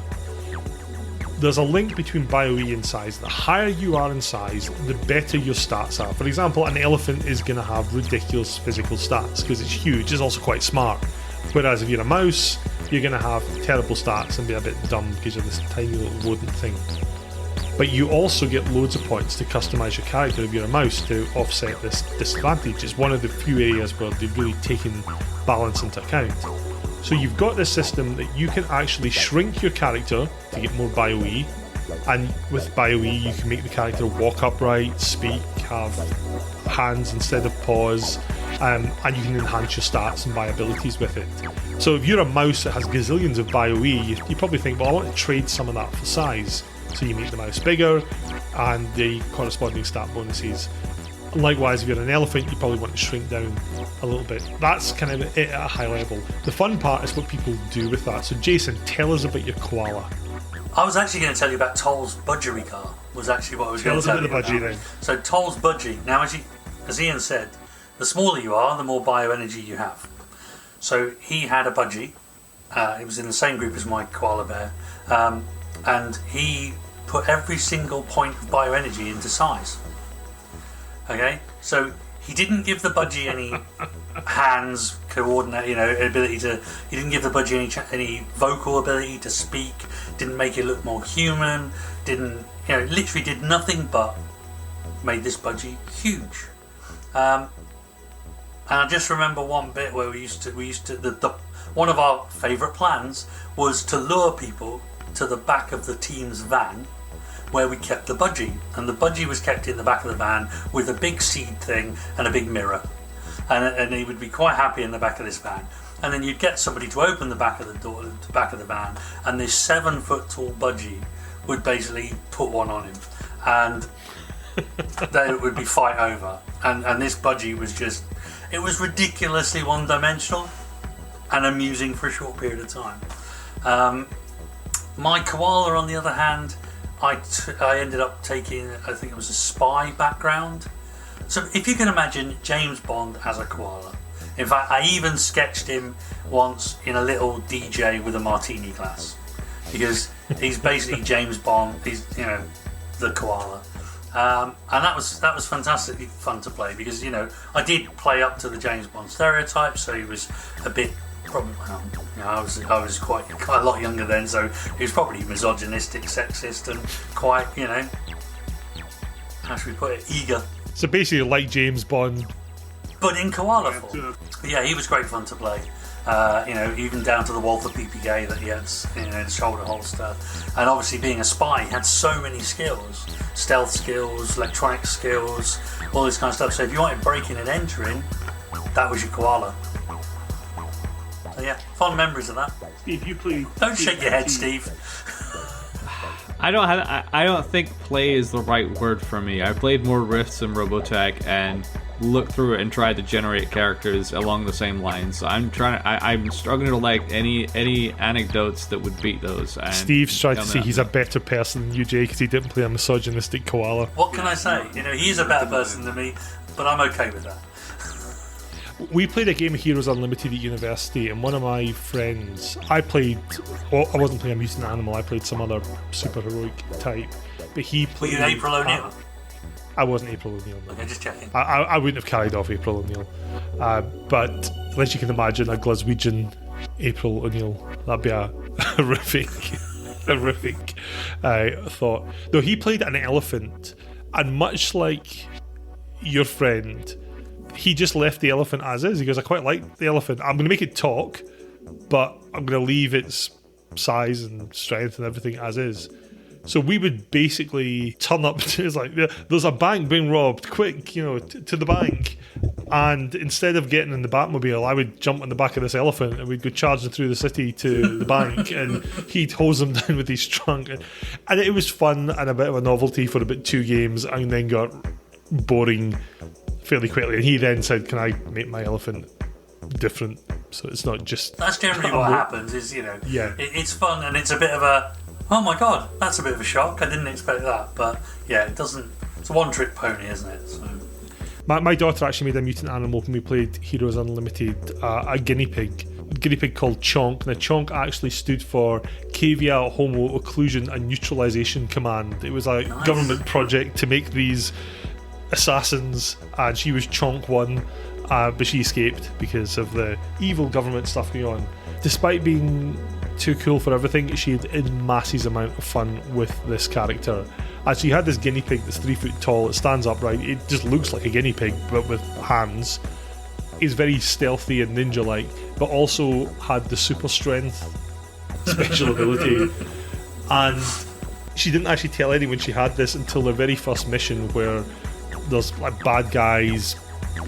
There's a link between BioE and size. The higher you are in size, the better your stats are. For example, an elephant is going to have ridiculous physical stats because it's huge. It's also quite smart. Whereas if you're a mouse, you're going to have terrible stats and be a bit dumb because you're this tiny little rodent thing. But you also get loads of points to customize your character if you're a mouse to offset this disadvantage. It's one of the few areas where they've really taken balance into account. So you've got this system that you can actually shrink your character to get more BioE, and with BioE you can make the character walk upright, speak, have hands instead of paws, and you can enhance your stats and buy abilities with it. So if you're a mouse that has gazillions of BioE, you probably think, well, I want to trade some of that for size. So you make the mouse bigger and the corresponding stat bonuses. Likewise, if you're an elephant, you probably want to shrink down a little bit. That's kind of it at a high level. The fun part is what people do with that. So Jason, tell us about your koala. I was actually going to tell you about Toll's budgericard, was actually what I was going to tell you about. Tell us about the budgie then. So Toll's budgie, now as Iain said, the smaller you are, the more bioenergy you have. So he had a budgie, it was in the same group as my koala bear, and he put every single point of bioenergy into size. Okay, so he didn't give the budgie any hands coordinate, ability to. He didn't give the budgie any vocal ability to speak. Didn't make it look more human. Didn't, literally did nothing but made this budgie huge. And I just remember one bit where we used to one of our favourite plans was to lure people to the back of the team's van, where we kept the budgie, and the budgie was kept in the back of the van with a big seed thing and a big mirror, and he would be quite happy in the back of this van. And then you'd get somebody to open the back of the door, the back of the van, and this 7-foot tall budgie would basically put one on him, and then it would be fight over. And this budgie was it was ridiculously one-dimensional and amusing for a short period of time. My koala, on the other hand, I ended up taking, I think it was a spy background. So if you can imagine James Bond as a koala. In fact, I even sketched him once in a little DJ with a martini glass, because he's basically James Bond. He's the koala, and that was fantastically fun to play, because I did play up to the James Bond stereotype. So he was a bit. Probably, I was quite a lot younger then, so he was probably misogynistic, sexist, and quite, how should we put it, eager. So basically like James Bond, but in koala form. Yeah, he was great fun to play. Even down to the Walther PPK that he had, the shoulder holster, and obviously being a spy, he had so many skills, stealth skills, electronic skills, all this kind of stuff. So if you wanted breaking and entering, that was your koala. So yeah, fond memories of that. Steve, you play. Don't shake your head, Steve. I don't think play is the right word for me. I played more Rifts and Robotech and looked through it and tried to generate characters along the same lines. I'm struggling to like any anecdotes that would beat those. And Steve's trying to say he's a better person than you, Jay, because he didn't play a misogynistic koala. What can I say? He's a better person than me, but I'm okay with that. We played a game of Heroes Unlimited at university, and one of my friends, I wasn't playing a mutant animal, I played some other super heroic type, but he played... Were you April O'Neil? I wasn't April O'Neil, no. Okay, just checking. I wouldn't have carried off April O'Neil, but as you can imagine, a Glaswegian April O'Neil, that'd be a horrific thought. Though he played an elephant, and much like your friend, he just left the elephant as is. He goes, I quite like the elephant. I'm going to make it talk, but I'm going to leave its size and strength and everything as is. So we would basically turn up to, it's like, there's a bank being robbed, quick, to the bank. And instead of getting in the Batmobile, I would jump on the back of this elephant and we'd go charging through the city to the bank, and he'd hose them down with his trunk. And it was fun and a bit of a novelty for about 2 games, and then got boring fairly quickly. And he then said, "Can I make my elephant different so it's not just?" That's generally what happens. Is Yeah. it's fun and it's a bit of a, oh my god, that's a bit of a shock. I didn't expect that, but yeah, it doesn't. It's a one-trick pony, isn't it? So. My daughter actually made a mutant animal when we played Heroes Unlimited, a guinea pig called Chonk. Now, Chonk actually stood for Cavia Homo Occlusion and Neutralization Command. It was a government project to make these assassins, and she was Chonk 1, but she escaped because of the evil government stuff going on. Despite being too cool for everything, she had a massive amount of fun with this character. And so you had this guinea pig that's 3 foot tall, it stands upright, it just looks like a guinea pig but with hands. Is very stealthy and ninja-like, but also had the super strength special ability. And she didn't actually tell anyone she had this until their very first mission, where there's like bad guys,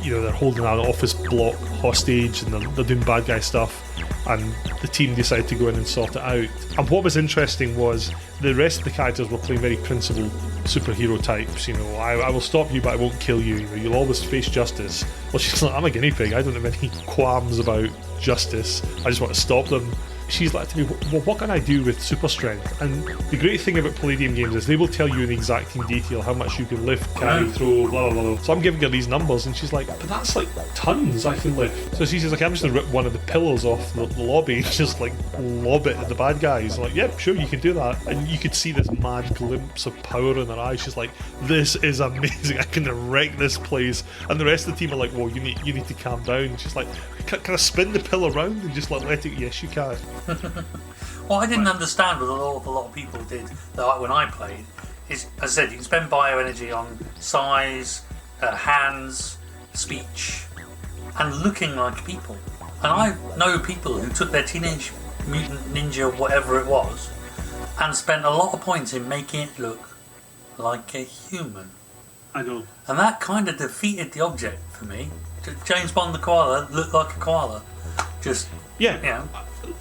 they're holding an office block hostage and they're doing bad guy stuff, and the team decided to go in and sort it out. And what was interesting was the rest of the characters were playing very principled superhero types. I will stop you but I won't kill you. You'll always face justice. Well, she's like, I'm a guinea pig, I don't have any qualms about justice, I just want to stop them. She's like to me, well, what can I do with super strength? And the great thing about Palladium games is they will tell you in exacting detail how much you can lift, carry, throw, blah, blah, blah. So I'm giving her these numbers and she's like, but that's like tons I can lift. So she says, like, I'm just going to rip one of the pillars off the lobby and just like lob it at the bad guys. I'm like, yep, sure, you can do that. And you could see this mad glimpse of power in her eyes. She's like, this is amazing, I can wreck this place. And the rest of the team are like, well, you need to calm down. And she's like, can I spin the pill around and just let it? Yes, you can. What I didn't understand what a lot of people did when I played is, as I said, you can spend bioenergy on size, hands, speech, and looking like people. And I know people who took their Teenage Mutant Ninja, whatever it was, and spent a lot of points in making it look like a human. I know. And that kind of defeated the object for me. James Bond the koala looked like a koala. Just, yeah.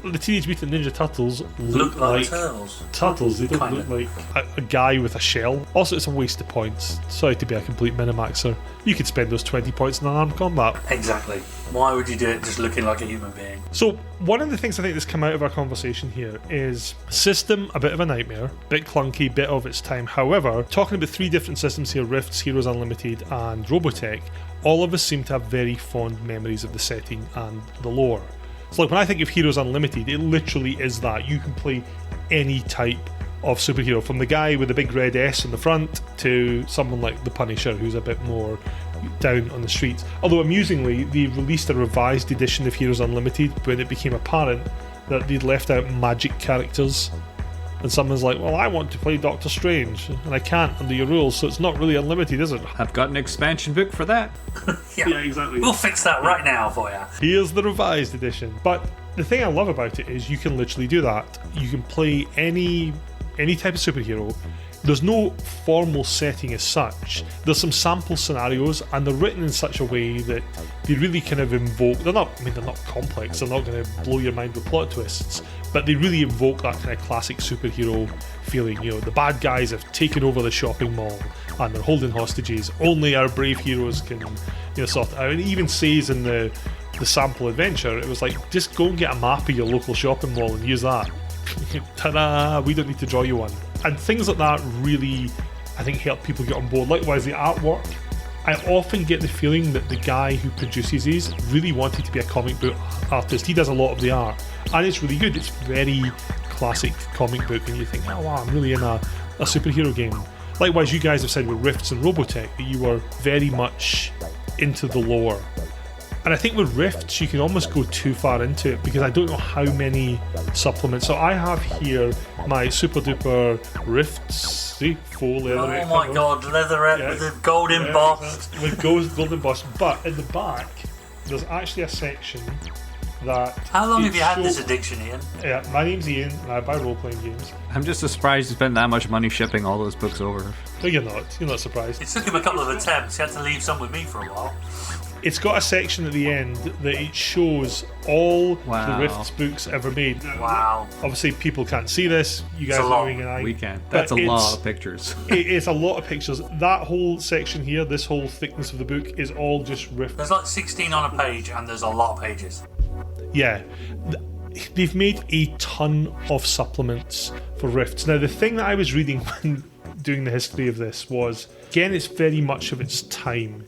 The Teenage Mutant Ninja Turtles look like turtles. They don't look like a guy with a shell. Also, it's a waste of points. Sorry to be a complete minimaxer. You could spend those 20 points in unarmed combat. Exactly. Why would you do it just looking like a human being? So, one of the things I think that's come out of our conversation here is system, a bit of a nightmare, bit clunky, bit of its time. However, talking about 3 different systems here, Rifts, Heroes Unlimited and Robotech, all of us seem to have very fond memories of the setting and the lore. So like when I think of Heroes Unlimited, it literally is that. You can play any type of superhero, from the guy with the big red S in the front to someone like the Punisher, who's a bit more down on the streets. Although amusingly, they released a revised edition of Heroes Unlimited when it became apparent that they'd left out magic characters. And someone's like, well, I want to play Doctor Strange, and I can't under your rules, so it's not really unlimited, is it? I've got an expansion book for that. Yeah, exactly. We'll fix that right now for you. Here's the revised edition. But the thing I love about it is you can literally do that. You can play any type of superhero. There's no formal setting as such. There's some sample scenarios, and they're written in such a way that they really kind of invoke. They're not complex. They're not going to blow your mind with plot twists, but they really invoke that kind of classic superhero feeling. The bad guys have taken over the shopping mall and they're holding hostages. Only our brave heroes can, sort it out. And it even says in the sample adventure, it was like, just go and get a map of your local shopping mall and use that. Ta-da! We don't need to draw you one. And things like that really, I think, help people get on board. Likewise, the artwork. I often get the feeling that the guy who produces these really wanted to be a comic book artist. He does a lot of the art, and it's really good. It's very classic comic book, and you think, oh wow, I'm really in a superhero game. Likewise, you guys have said with Rifts and Robotech that you were very much into the lore. And I think with Rifts, you can almost go too far into it, because I don't know how many supplements. So I have here my super duper Rifts, see, faux leatherette. Oh my god, leatherette with the gold embossed. With gold embossed. But in the back, there's actually a section that. How long have you had this addiction, Iain? Yeah, my name's Iain, and I buy role playing games. I'm just surprised you spent that much money shipping all those books over. No, you're not. You're not surprised. It took him a couple of attempts. He had to leave some with me for a while. It's got a section at the end that it shows all Wow. the Rifts books ever made. Wow. Obviously, people can't see this. You guys a lot. are doing an eye. We can. But That's a lot of pictures. It's a lot of pictures. That whole section here, this whole thickness of the book, is all just Rift. There's like 16 on a page, and there's a lot of pages. Yeah. They've made a ton of supplements for Rifts. Now, the thing that I was reading when doing the history of this was, again, it's very much of its time.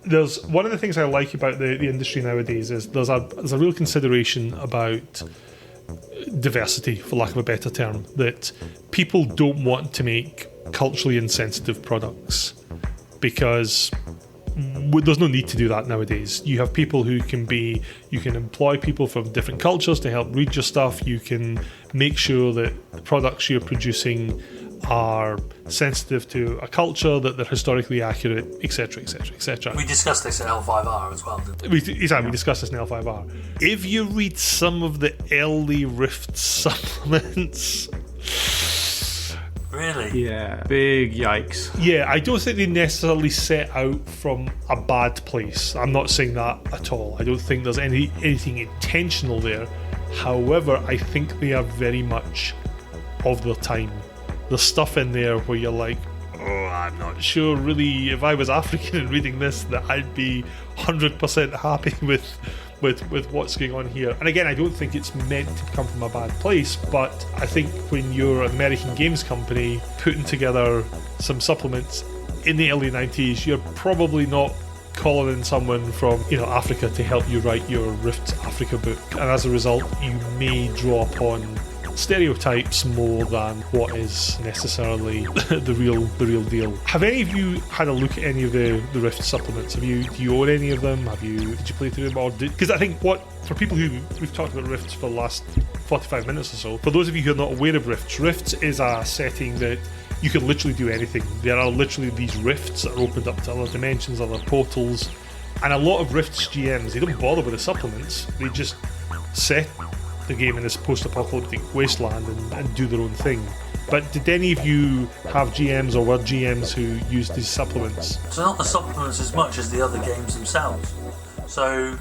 There's one of the things I like about the industry nowadays is there's a real consideration about diversity, for lack of a better term, that people don't want to make culturally insensitive products because there's no need to do that nowadays. You have people who you can employ people from different cultures to help read your stuff. You can make sure that the products you're producing are sensitive to a culture, that they're historically accurate, etc, etc, etc. We discussed this at L5R as well, didn't we? We discussed this in L5R. If you read some of the early Rift supplements... Really? Yeah. Big yikes. Yeah, I don't think they necessarily set out from a bad place. I'm not saying that at all. I don't think there's anything intentional there. However, I think they are very much of their time. There's stuff in there where you're like, oh, I'm not sure really if I was African and reading this that I'd be 100% happy with what's going on here. And again, I don't think it's meant to come from a bad place, but I think when you're an American games company putting together some supplements in the early 90s, you're probably not calling in someone from Africa to help you write your Rift Africa book, and as a result you may draw upon stereotypes more than what is necessarily the real deal. Have any of you had a look at any of the Rift supplements? Do you own any of them? Did you play through them? Because I think for people who we've talked about Rifts for the last 45 minutes or so, for those of you who are not aware of Rifts is a setting that you can literally do anything. There are literally these rifts that are opened up to other dimensions, other portals, and a lot of Rifts GMs, they don't bother with the supplements. They just set the game in this post-apocalyptic wasteland and do their own thing. But did any of you have GMs or were GMs who used these supplements? So not the supplements as much as the other games themselves. So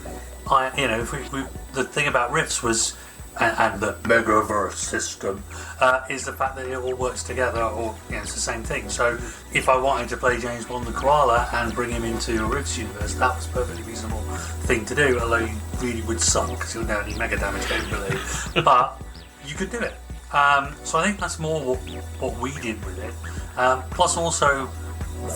the thing about Rifts was, and the Megaverse system is the fact that it all works together, or it's the same thing. So if I wanted to play James Bond the Koala and bring him into a Rifts universe, that was a perfectly reasonable thing to do, although you really would suck because you would never need mega damage capability. But you could do it. So I think that's more what we did with it. Plus also,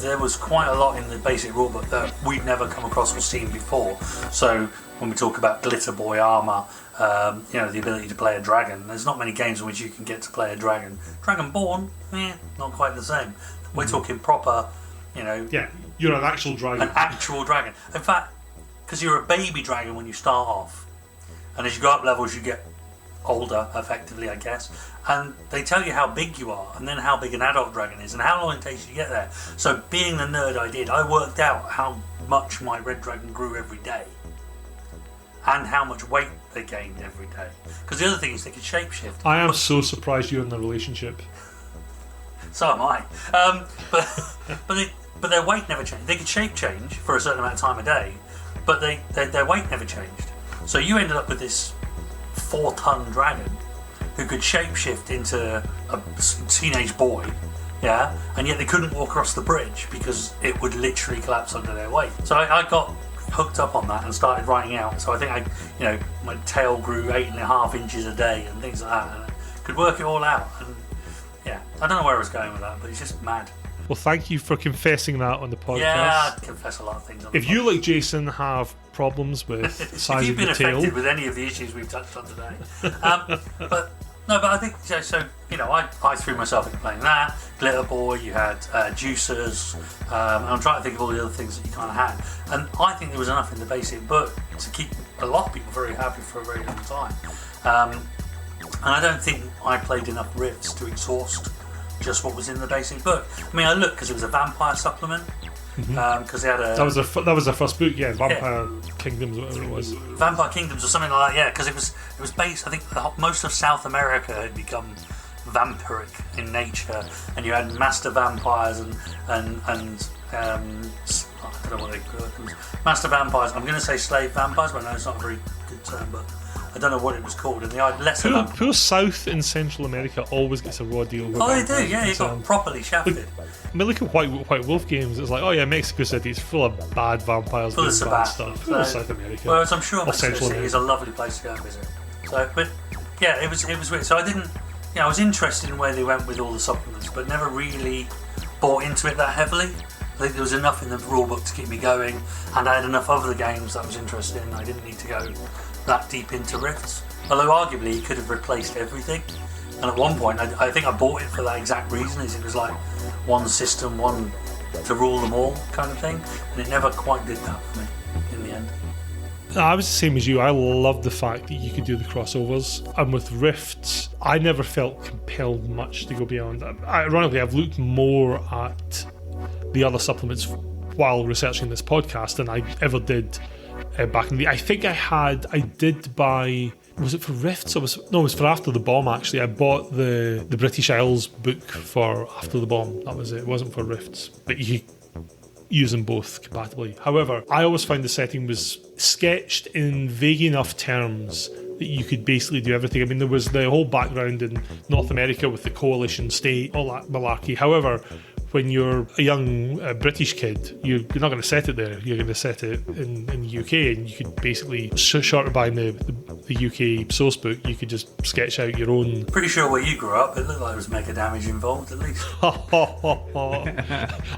there was quite a lot in the basic rulebook that we'd never come across or seen before. So when we talk about Glitter Boy armor, the ability to play a dragon, there's not many games in which you can get to play a dragon. Dragonborn, not quite the same. We're talking proper, Yeah, you're an actual dragon. An actual dragon. In fact, because you're a baby dragon when you start off, and as you go up levels you get older, effectively, I guess, and they tell you how big you are and then how big an adult dragon is and how long it takes you to get there. So being the nerd I did, I worked out how much my red dragon grew every day and how much weight they gained every day, because the other thing is they could shapeshift. I am so surprised you're in a relationship. So am I. But their weight never changed. They could shape change for a certain amount of time a day, but their weight never changed. So you ended up with this 4-ton dragon who could shapeshift into a teenage boy, and yet they couldn't walk across the bridge because it would literally collapse under their weight. So I got hooked up on that and started writing out. So I think my tail grew 8.5 inches a day and things like that, and I could work it all out. And I don't know where I was going with that, but it's just mad. Well, thank you for confessing that on the podcast. Yeah, I confess a lot of things on the If you, like Jason, have problems with size if you've of been the tail, affected with any of the issues we've touched on today, but I think so. I threw myself into playing that. Glitter Boy, you had juicers. I'm trying to think of all the other things that you kind of had, and I think there was enough in the basic book to keep a lot of people very happy for a very long time. And I don't think I played enough Rifts to exhaust just what was in the basic book. I mean, I looked because it was a vampire supplement. Because they had a that was the first book, Vampire Kingdoms, whatever it was. Vampire Kingdoms or something like that, because it was based. I think most of South America had become vampiric in nature, and you had master vampires and I don't know what they call it. Master vampires. I'm going to say slave vampires, but I know it's not a very good term, but I don't know what it was called. And the lesser vampires. Poor South and Central America always gets a raw deal with they do, yeah, you got properly shafted. I mean, look at White Wolf games. It's like, oh yeah, Mexico City is full of bad vampires Full doing of bad Sebastian. stuff. Full of South America. Whereas I'm sure or Mexico Central City is America. a lovely place to go and visit. So, but yeah, it was weird. So I didn't, I was interested in where they went with all the supplements, but never really bought into it that heavily. I think there was enough in the rulebook to keep me going, and I had enough other games that I was interested in. I didn't need to go that deep into Rifts. Although arguably he could have replaced everything. And at one point, I think I bought it for that exact reason, is it was like one system, one to rule them all kind of thing. And it never quite did that for me in the end. I was the same as you. I loved the fact that you could do the crossovers. And with Rifts, I never felt compelled much to go beyond. Ironically, I've looked more at the other supplements while researching this podcast than I ever did back in the... I think I did buy... Was it for Rifts? It was for After the Bomb, actually. I bought the British Isles book for After the Bomb. That was it. It wasn't for Rifts. But you use them both compatibly. However, I always found the setting was sketched in vague enough terms that you could basically do everything. I mean, there was the whole background in North America with the coalition state, all that malarkey. However, when you're a young British kid, you're not going to set it there. You're going to set it in the UK, and you could basically, short of buying the UK source book, you could just sketch out your own. Pretty sure where you grew up, it looked like there was mega damage involved at least.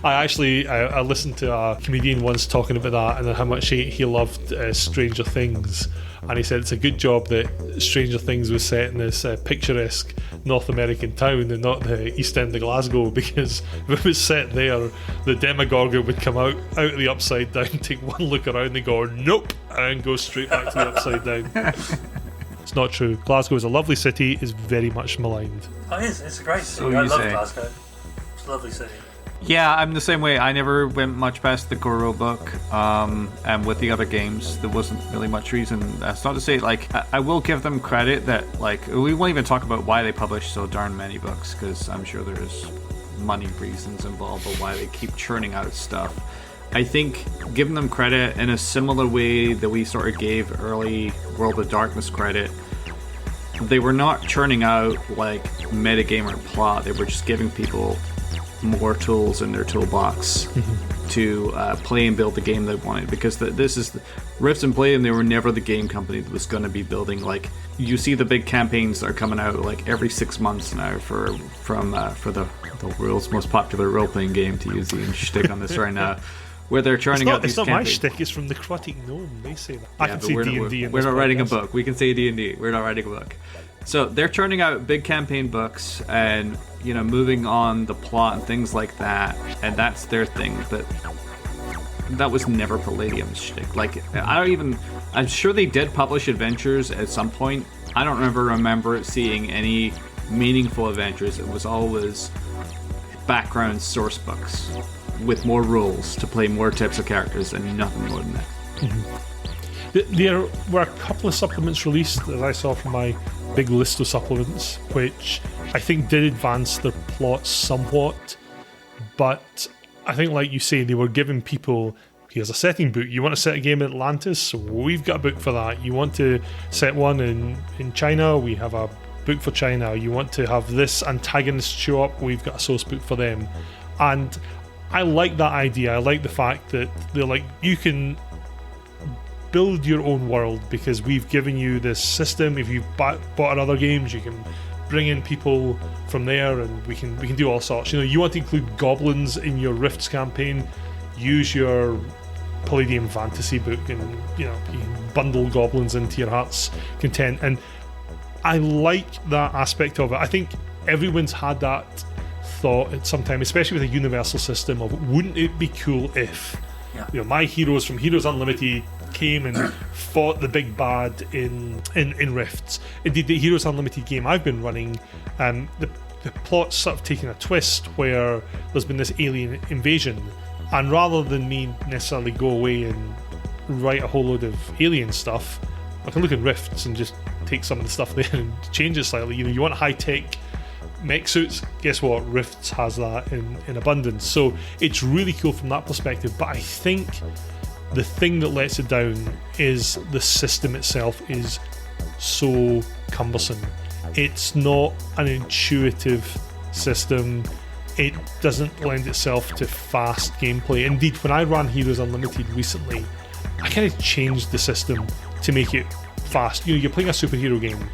I listened to a comedian once talking about that and how much he loved Stranger Things. And he said it's a good job that Stranger Things was set in this picturesque North American town and not the East End of Glasgow, because if it was set there, the Demogorgon would come out of the upside down, take one look around and go, nope, and go straight back to the upside down. It's not true. Glasgow is a lovely city, is very much maligned. Oh, it is. It's a great city. So I you love say. Glasgow. It's a lovely city. Yeah, I'm the same way. I never went much past the Goro book, and with the other games, there wasn't really much reason. That's not to say, like, I will give them credit that, like, we won't even talk about why they publish so darn many books, because I'm sure there's money reasons involved, but why they keep churning out stuff. I think giving them credit in a similar way that we sort of gave early World of Darkness credit, they were not churning out, like, metagamer plot. They were just giving people more tools in their toolbox to play and build the game they wanted, because this is Rifts and Palladium. They were never the game company that was going to be building, like, you see the big campaigns that are coming out like every 6 months now for the world's most popular role-playing game, to use Iain's shtick on this right now, where they're churning out these campaigns. It's not my shtick, it's from the Necrotic Gnome. They say that. I can say D&D. We're not writing a book. We can say D&D. We're not writing a book. So they're churning out big campaign books and, you know, moving on the plot and things like that, and that's their thing. But that was never Palladium's shtick. Like, I'm sure they did publish adventures at some point. I don't remember seeing any meaningful adventures. It was always background source books with more rules to play more types of characters and nothing more than that. Mm-hmm. There were a couple of supplements released, as I saw from my big list of supplements, which I think did advance their plot somewhat, but I think, like you say, they were giving people, here's a setting book. You want to set a game in Atlantis? We've got a book for that. You want to set one in China? We have a book for China. You want to have this antagonist show up? We've got a source book for them. And I like that idea. I like the fact that they're like, you can build your own world because we've given you this system. If you've bought our other games, you can bring in people from there, and we can do all sorts. You know, you want to include goblins in your Rifts campaign, use your Palladium fantasy book, and you can bundle goblins into your heart's content. And I like that aspect of it. I think everyone's had that thought at some time, especially with a universal system of, wouldn't it be cool if my heroes from Heroes Unlimited came and fought the big bad in Rifts. Indeed, the Heroes Unlimited game I've been running, the plot's sort of taking a twist where there's been this alien invasion, and rather than me necessarily go away and write a whole load of alien stuff, I can look at Rifts and just take some of the stuff there and change it slightly. You want high-tech mech suits. Guess what? Rifts has that in abundance. So it's really cool from that perspective. But I think the thing that lets it down is the system itself is so cumbersome. It's not an intuitive system. It doesn't lend itself to fast gameplay. Indeed, when I ran Heroes Unlimited recently, I kind of changed the system to make it fast. You know, you're playing a superhero game.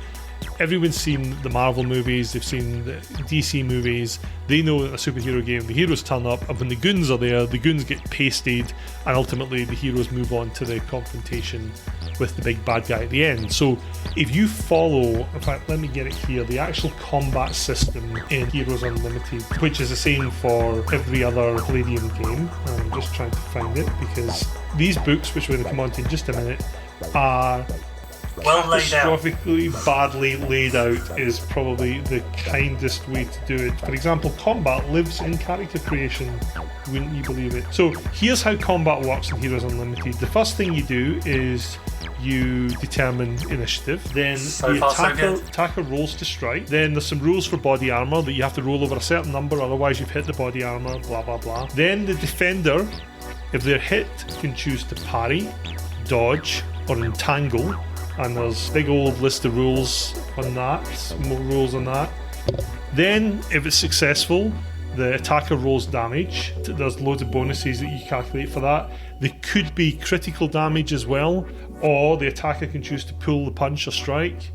Everyone's seen the Marvel movies, they've seen the DC movies, they know that in a superhero game the heroes turn up, and when the goons are there, the goons get pasted, and ultimately the heroes move on to the confrontation with the big bad guy at the end. So if you follow, in fact let me get it here, the actual combat system in Heroes Unlimited, which is the same for every other Palladium game, I'm just trying to find it because these books, which we're going to come on to in just a minute, are well laid out. Catastrophically badly laid out is probably the kindest way to do it. For example, combat lives in character creation. Wouldn't you believe it? So here's how combat works in Heroes Unlimited. The first thing you do is you determine initiative. Then the attacker rolls to strike. Then there's some rules for body armor that you have to roll over a certain number, otherwise you've hit the body armor, blah blah blah. Then the defender, if they're hit, can choose to parry, dodge, or entangle. And there's a big old list of rules on that, more rules on that. Then, if it's successful, the attacker rolls damage. There's loads of bonuses that you calculate for that. There could be critical damage as well, or the attacker can choose to pull the punch or strike.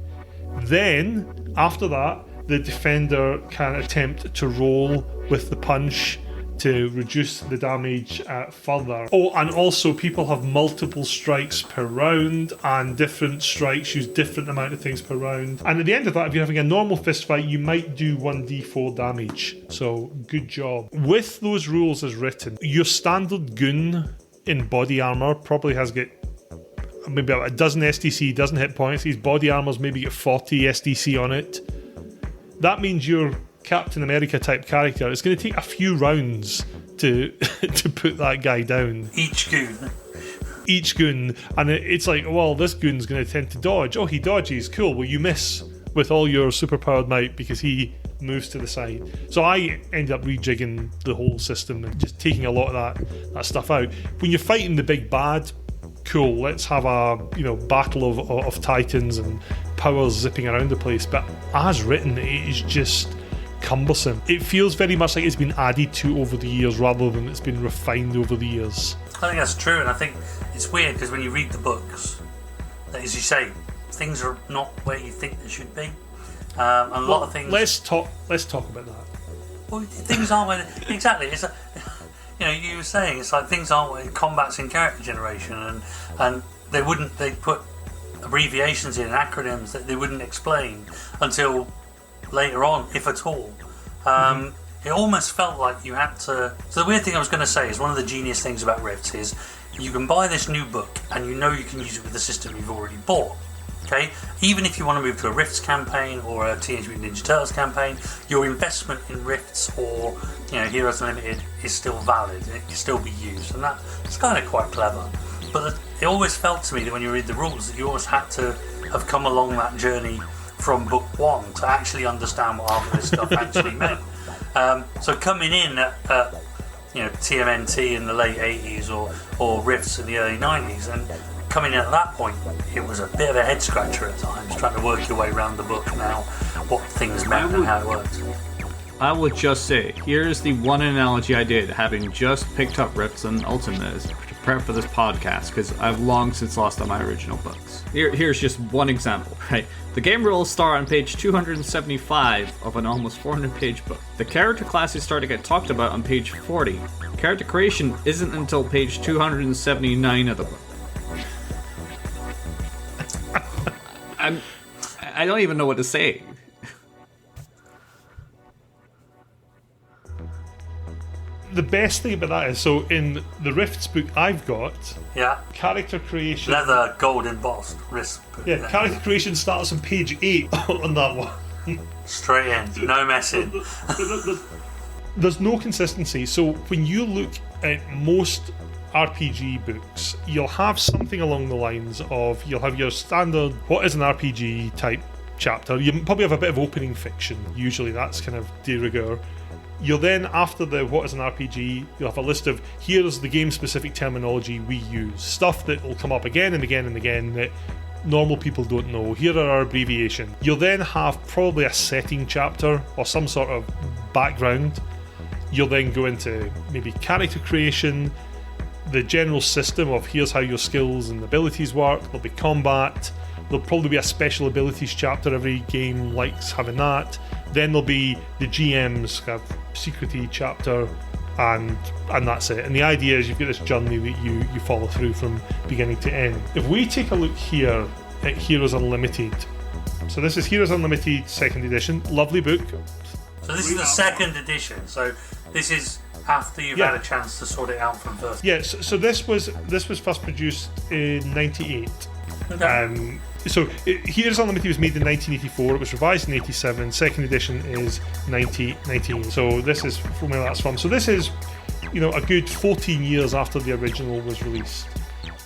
Then, after that, the defender can attempt to roll with the punch to reduce the damage further. Oh, and also people have multiple strikes per round, and different strikes use different amount of things per round. And at the end of that, if you're having a normal fist fight, you might do 1d4 damage. So, good job. With those rules as written, your standard goon in body armor probably has got maybe about a dozen SDC, dozen hit points. These body armors maybe get 40 SDC on it. That means your Captain America type character, it's going to take a few rounds to to put that guy down. Each goon, and it's like, well, this goon's going to tend to dodge. Oh, he dodges, cool. Well, you miss with all your superpowered might because he moves to the side. So I ended up rejigging the whole system and just taking a lot of that stuff out. When you're fighting the big bad, cool, let's have a battle of titans and powers zipping around the place. But as written, it is just cumbersome. It feels very much like it's been added to over the years rather than it's been refined over the years. I think that's true, and I think it's weird because when you read the books, as you say, things are not where you think they should be. And a lot of things. Let's talk about that. Well, things aren't where exactly. It's like, you were saying it's like things aren't where combat's in character generation, and they put abbreviations in acronyms that they wouldn't explain until later on, if at all. It almost felt like you had to. So the weird thing I was going to say is one of the genius things about Rifts is you can buy this new book and you know you can use it with the system you've already bought. Okay, even if you want to move to a Rifts campaign or a Teenage Mutant Ninja Turtles campaign, your investment in Rifts or Heroes Unlimited is still valid. It can still be used, and that's kind of quite clever. But it always felt to me that when you read the rules, that you always had to have come along that journey from book one to actually understand what half of this stuff actually meant. So coming in at TMNT in the late 80s or Rifts in the early 90s, and coming in at that point, it was a bit of a head scratcher at times, trying to work your way around the book now, what things meant and how it worked. I would just say, here's the one analogy I did, having just picked up Rifts and Ultimates to prepare for this podcast, because I've long since lost all my original books. Here's just one example, right? The game rules start on page 275 of an almost 400-page book. The character classes start to get talked about on page 40. Character creation isn't until page 279 of the book. I don't even know what to say. The best thing about that is, so in the Rifts book I've got, character creation, leather gold embossed wrist book. Yeah, character creation starts on page 8 on that one. Straight in, no messing. There's no consistency. So when you look at most RPG books, you'll have something along the lines of, you'll have your standard, what is an RPG type chapter. You probably have a bit of opening fiction. Usually that's kind of de rigueur. You'll then, after the what is an RPG, you'll have a list of here's the game-specific terminology we use. Stuff that will come up again and again and again that normal people don't know. Here are our abbreviations. You'll then have probably a setting chapter or some sort of background. You'll then go into maybe character creation, the general system of here's how your skills and abilities work. There'll be combat. There'll probably be a special abilities chapter. Every game likes having that. Then there'll be the GM's kind of secrety chapter, and that's it. And the idea is you've got this journey that you follow through from beginning to end. If we take a look here at Heroes Unlimited, so this is Heroes Unlimited 2nd edition, lovely book. So this is the 2nd edition. So this is after you've had a chance to sort it out from first. Yes. So this was first produced in '98. Okay. So Heroes Unlimited was made in 1984. It was revised in '87. 2nd edition is 1998. So this is from where that's from. So this is, a good 14 years after the original was released.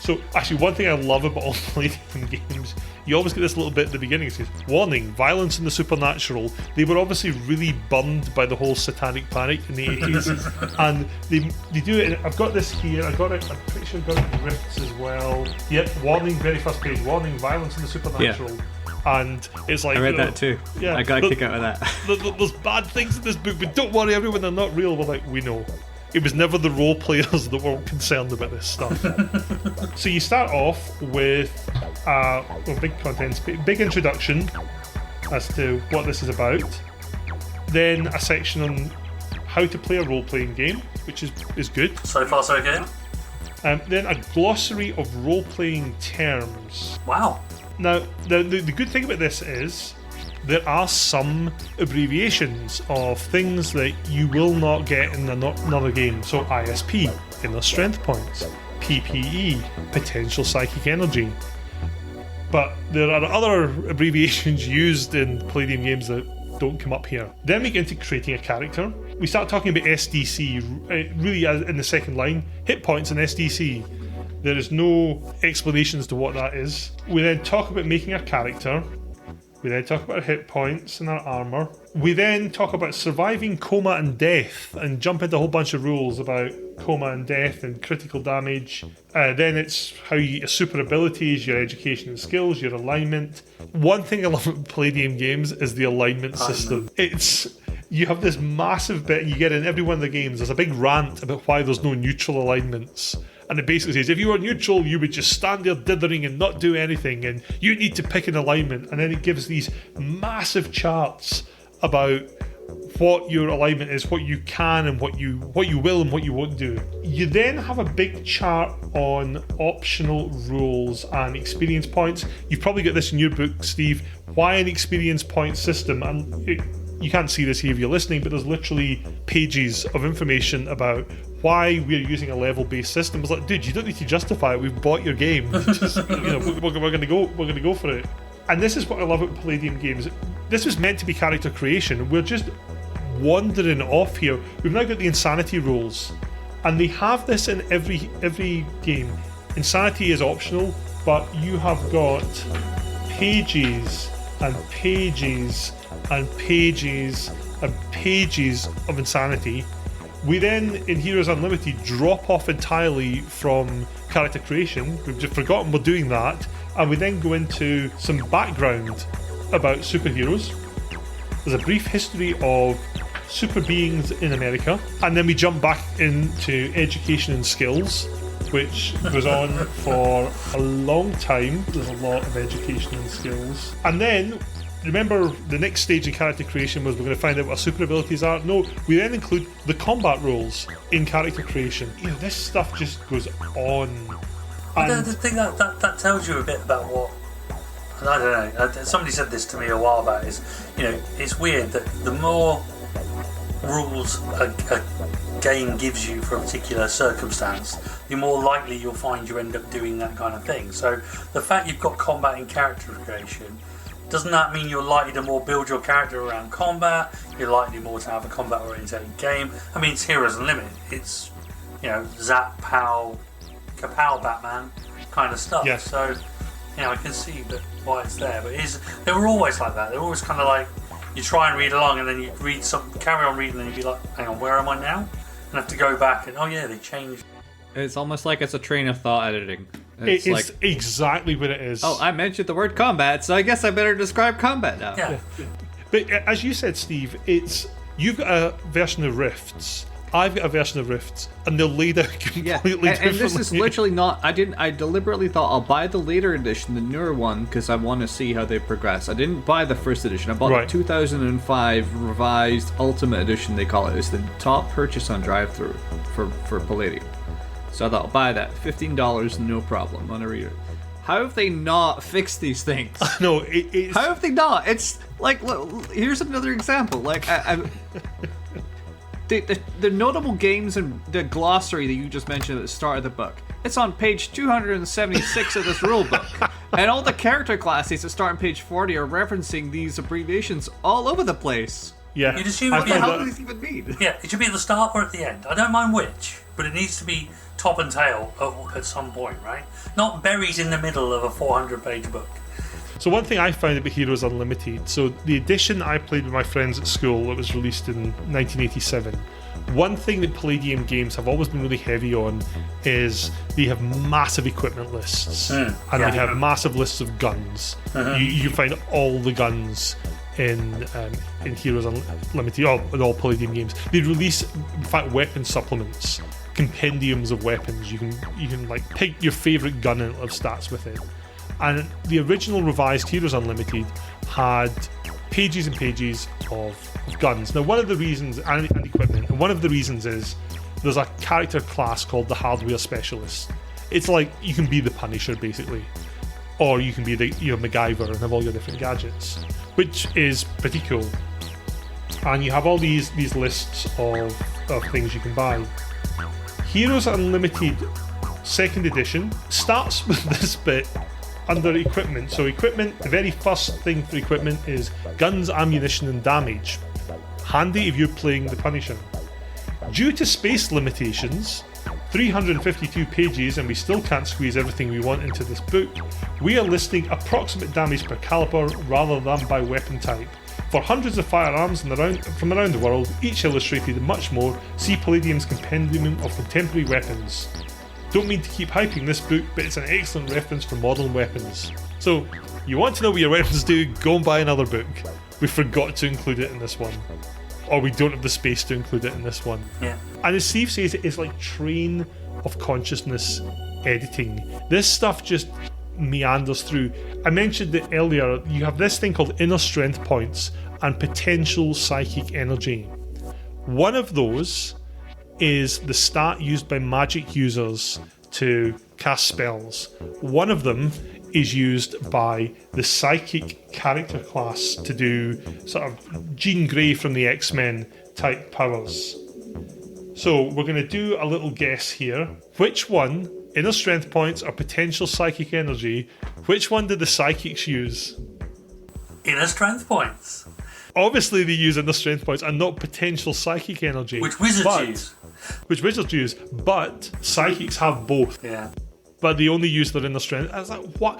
So actually, one thing I love about all Palladium games, you always get this little bit at the beginning. It says, warning, violence and the supernatural. They were obviously really bummed by the whole satanic panic in the 80s. And they do it. I've got this here. I'm pretty sure I've got it in Rifts as well. Yep, warning, very first page. Warning, violence and the supernatural. Yeah. And it's like... I read that too. Yeah, I got a kick out of that. There's bad things in this book, but don't worry, everyone, they're not real. We're like, we know. It was never the role players that were concerned about this stuff. So you start off with big contents, big introduction as to what this is about. Then a section on how to play a role-playing game, which is good. So far, so good. Then a glossary of role-playing terms. Wow. Now, the good thing about this is there are some abbreviations of things that you will not get in another game. So ISP, inner strength points, PPE, potential psychic energy. But there are other abbreviations used in Palladium games that don't come up here. Then we get into creating a character. We start talking about SDC, really in the second line, hit points and SDC. There is no explanation as to what that is. We then talk about making a character. We then talk about our hit points and our armour. We then talk about surviving coma and death and jump into a whole bunch of rules about coma and death and critical damage. Then it's how you get your super abilities, your education and skills, your alignment. One thing I love about Palladium games is the alignment system. You have this massive bit, you get in every one of the games, there's a big rant about why there's no neutral alignments. And it basically says, if you were neutral, you would just stand there dithering and not do anything, and you need to pick an alignment. And then it gives these massive charts about what your alignment is, what you can and what you will and what you won't do. You then have a big chart on optional rules and experience points. You've probably got this in your book, Steve. Why an experience point system? And you can't see this here if you're listening, but there's literally pages of information about why we're using a level-based system. It's like, dude, you don't need to justify it. We've bought your game. Just, we're going to go for it. And this is what I love about Palladium games. This was meant to be character creation. We're just wandering off here. We've now got the insanity rules, and they have this in every game. Insanity is optional, but you have got pages and pages and pages and pages of insanity. We then, in Heroes Unlimited, drop off entirely from character creation. We've just forgotten we're doing that. And we then go into some background about superheroes. There's a brief history of super beings in America. And then we jump back into education and skills, which goes on for a long time. There's a lot of education and skills. And then, remember, the next stage in character creation was we're going to find out what our super abilities are. No, we then include the combat rules in character creation. This stuff just goes on. And the thing that tells you a bit about what, I don't know, somebody said this to me a while back, is, it's weird that the more rules a game gives you for a particular circumstance, the more likely you'll find you end up doing that kind of thing. So the fact you've got combat in character creation, doesn't that mean you're likely to more build your character around combat? You're likely more to have a combat-oriented game? I mean, it's Heroes Unlimited. It's, Zap, Pow, Kapow, Batman kind of stuff. Yes. So I can see why it's there. But they were always like that. They were always kind of like, you try and read along, and then you carry on reading, and you'd be like, hang on, where am I now? And have to go back, and oh yeah, they changed. It's almost like it's a train of thought editing. It's like, exactly what it is. Oh, I mentioned the word combat, so I guess I better describe combat now. Yeah. But as you said, Steve, you've got a version of Rifts, I've got a version of Rifts, and they're laid out completely differently. And this is literally not... I deliberately thought I'll buy the later edition, the newer one, because I want to see how they progress. I didn't buy the first edition. I bought the 2005 revised Ultimate Edition, they call it. It's the top purchase on drive-thru for Palladium. So I thought, I'll buy that. $15, no problem. I'm going to read it. How have they not fixed these things? No, it's... How have they not? It's like, look, here's another example. Like, the notable games and the glossary that you just mentioned at the start of the book, it's on page 276 of this rulebook. And all the character classes that start on page 40 are referencing these abbreviations all over the place. Yeah. You'd assume What the hell does this even mean? Yeah, it should be at the start or at the end. I don't mind which, but it needs to be top and tail at some point, right? Not buried in the middle of a 400-page book. So one thing I found about Heroes Unlimited, so the edition I played with my friends at school that was released in 1987, one thing that Palladium games have always been really heavy on is they have massive equipment lists, and they have massive lists of guns. You find all the guns in Heroes Unlimited, in all Palladium games. They release, in fact, weapon supplements, compendiums of weapons. You can like pick your favourite gun and it'll have stats with it. And the original revised Heroes Unlimited had pages and pages of guns. Now, one of the reasons, and equipment, and one of the reasons is there's a character class called the Hardware Specialist. It's like you can be the Punisher, basically. Or you can be the MacGyver and have all your different gadgets, which is pretty cool. And you have all these lists of things you can buy. Heroes Unlimited 2nd edition starts with this bit under equipment. So equipment, the very first thing for equipment is guns, ammunition and damage. Handy if you're playing the Punisher. Due to space limitations, 352 pages, and we still can't squeeze everything we want into this book, we are listing approximate damage per caliber rather than by weapon type. For hundreds of firearms from around the world, each illustrated and much more, see Palladium's Compendium of Contemporary Weapons. Don't mean to keep hyping this book, but it's an excellent reference for modern weapons. So, you want to know what your weapons do, go and buy another book. We forgot to include it in this one. Or we don't have the space to include it in this one. Yeah. And as Steve says, it is like train of consciousness editing. This stuff just meanders through. I mentioned it earlier, you have this thing called inner strength points and potential psychic energy. One of those is the stat used by magic users to cast spells. One of them is used by the psychic character class to do sort of Jean Grey from the X-Men type powers. So we're going to do a little guess here. Which one, inner strength points or potential psychic energy, which one did the psychics use? Inner strength points. Obviously they use inner strength points and not potential psychic energy. Which wizards use. Which wizards use, but psychics have both. Yeah. But they only use their inner strength. I was like, what?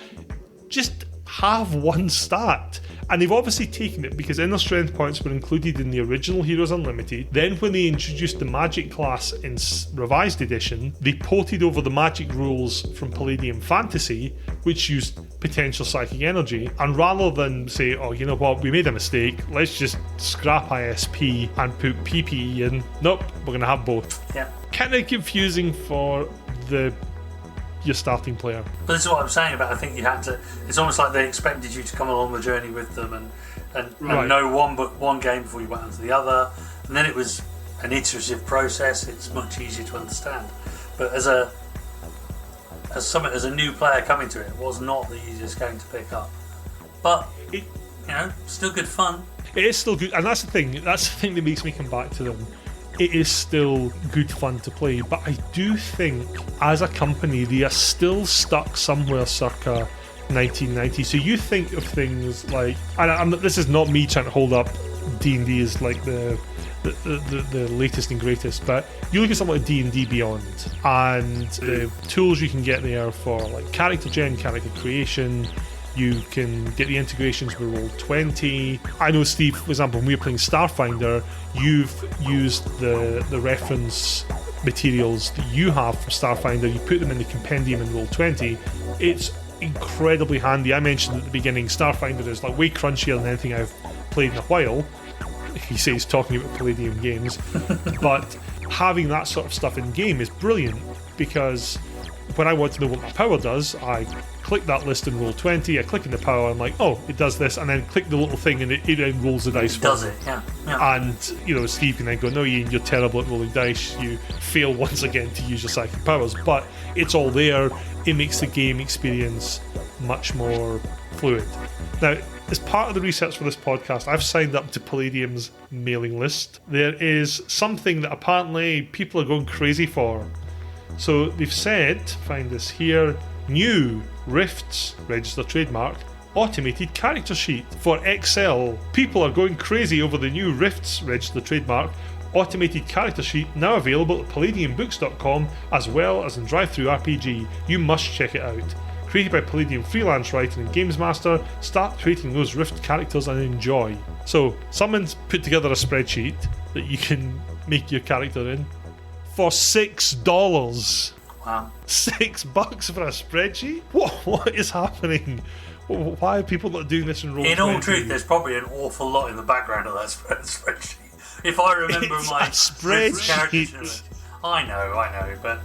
Just have one stat. And they've obviously taken it because inner strength points were included in the original Heroes Unlimited. Then when they introduced the magic class in revised edition, they ported over the magic rules from Palladium Fantasy, which used potential psychic energy. And rather than say, oh, you know what, we made a mistake, let's just scrap ISP and put PPE in. Nope, we're going to have both. Yeah. Kind of confusing for your starting player. But this is what I'm saying about, I think you had to, it's almost like they expected you to come along the journey with them and know one game before you went on to the other, and then it was an iterative process. It's much easier to understand. But as a new player coming to it, it was not the easiest game to pick up. But still good fun. It is still good, and that's the thing that makes me come back to them. It is still good fun to play, but I do think as a company they are still stuck somewhere circa 1990. So you think of things like, and this is not me trying to hold up D&D as like the the latest and greatest, but you look at something like D&D Beyond and the tools you can get there for like character gen, character creation. You can get the integrations with Roll20. I know, Steve, for example, when we were playing Starfinder, you've used the reference materials that you have from Starfinder. You put them in the compendium in Roll20. It's incredibly handy. I mentioned at the beginning, Starfinder is like way crunchier than anything I've played in a while. He says talking about Palladium games, but having that sort of stuff in game is brilliant, because when I want to know what my power does, I click that list in Roll20, I click in the power, I'm like, oh, it does this, and then click the little thing and it then rolls the dice. It does it, yeah. And, Steve can then go, no, Iain, you're terrible at rolling dice, you fail once again to use your psychic powers, but it's all there. It makes the game experience much more fluid. Now, as part of the research for this podcast, I've signed up to Palladium's mailing list. There is something that apparently people are going crazy for. So they've said, find this here, new Rifts, registered trademark, automated character sheet for Excel. People are going crazy over the new Rifts, registered trademark, automated character sheet, now available at palladiumbooks.com as well as in DriveThruRPG. You must check it out. Created by Palladium freelance writer and games master, start creating those Rift characters and enjoy. So, someone's put together a spreadsheet that you can make your character in for $6. Wow. $6 for a spreadsheet? What is happening? Why are people not doing this in Roll20? In all truth, there's probably an awful lot in the background of that spreadsheet. If I remember it's my a spreadsheet. character, I know, but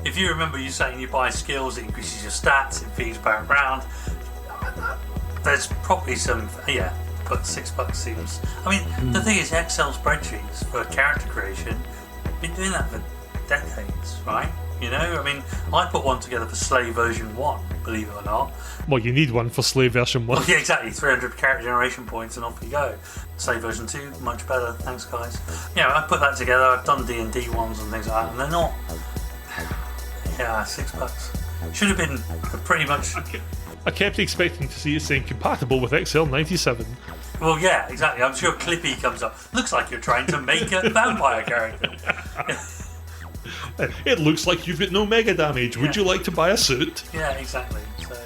if you remember, you're saying you buy skills, it increases your stats, it feeds back around. There's probably some, but $6 seems. I mean, the thing is, Excel spreadsheets for character creation, been doing that for decades, right? I put one together for Slave version 1, believe it or not. Well, you need one for Slave version 1. Well, yeah, exactly. 300 character generation points and off you go. Slave version 2, much better. Thanks, guys. I put that together. I've done D&D ones and things like that, and they're not. Yeah, $6. Should have been pretty much. I kept expecting to see it saying compatible with Excel 97. Well, yeah, exactly. I'm sure Clippy comes up. Looks like you're trying to make a vampire character. It looks like you've got no mega damage. Would you like to buy a suit? Yeah, exactly. So,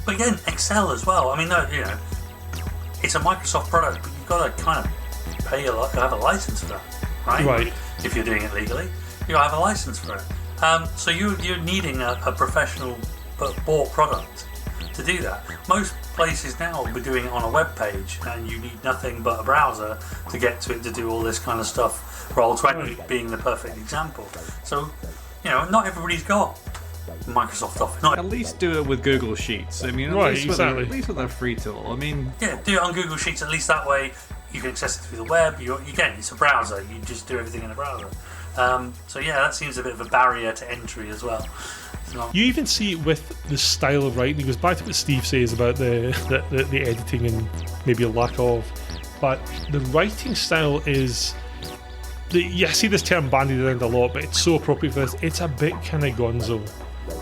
but again, Excel as well. I mean, no, it's a Microsoft product, but you've got to kind of pay have a license for that, right? Right. If you're doing it legally, you have a license for it. So you're needing a professional but bought product to do that. Most places now will be doing it on a web page, and you need nothing but a browser to get to it to do all this kind of stuff. Roll20 being the perfect example. So, not everybody's got Microsoft Office. At least do it with Google Sheets. I mean, at least with a free tool. I mean, do it on Google Sheets. At least that way you can access it through the web. Again, it's a browser. You just do everything in a browser. That seems a bit of a barrier to entry as well. You even see it with the style of writing. It goes back to what Steve says about the editing and maybe a lack of. But the writing style is... I see this term bandied around a lot, but it's so appropriate for this. It's a bit kind of gonzo.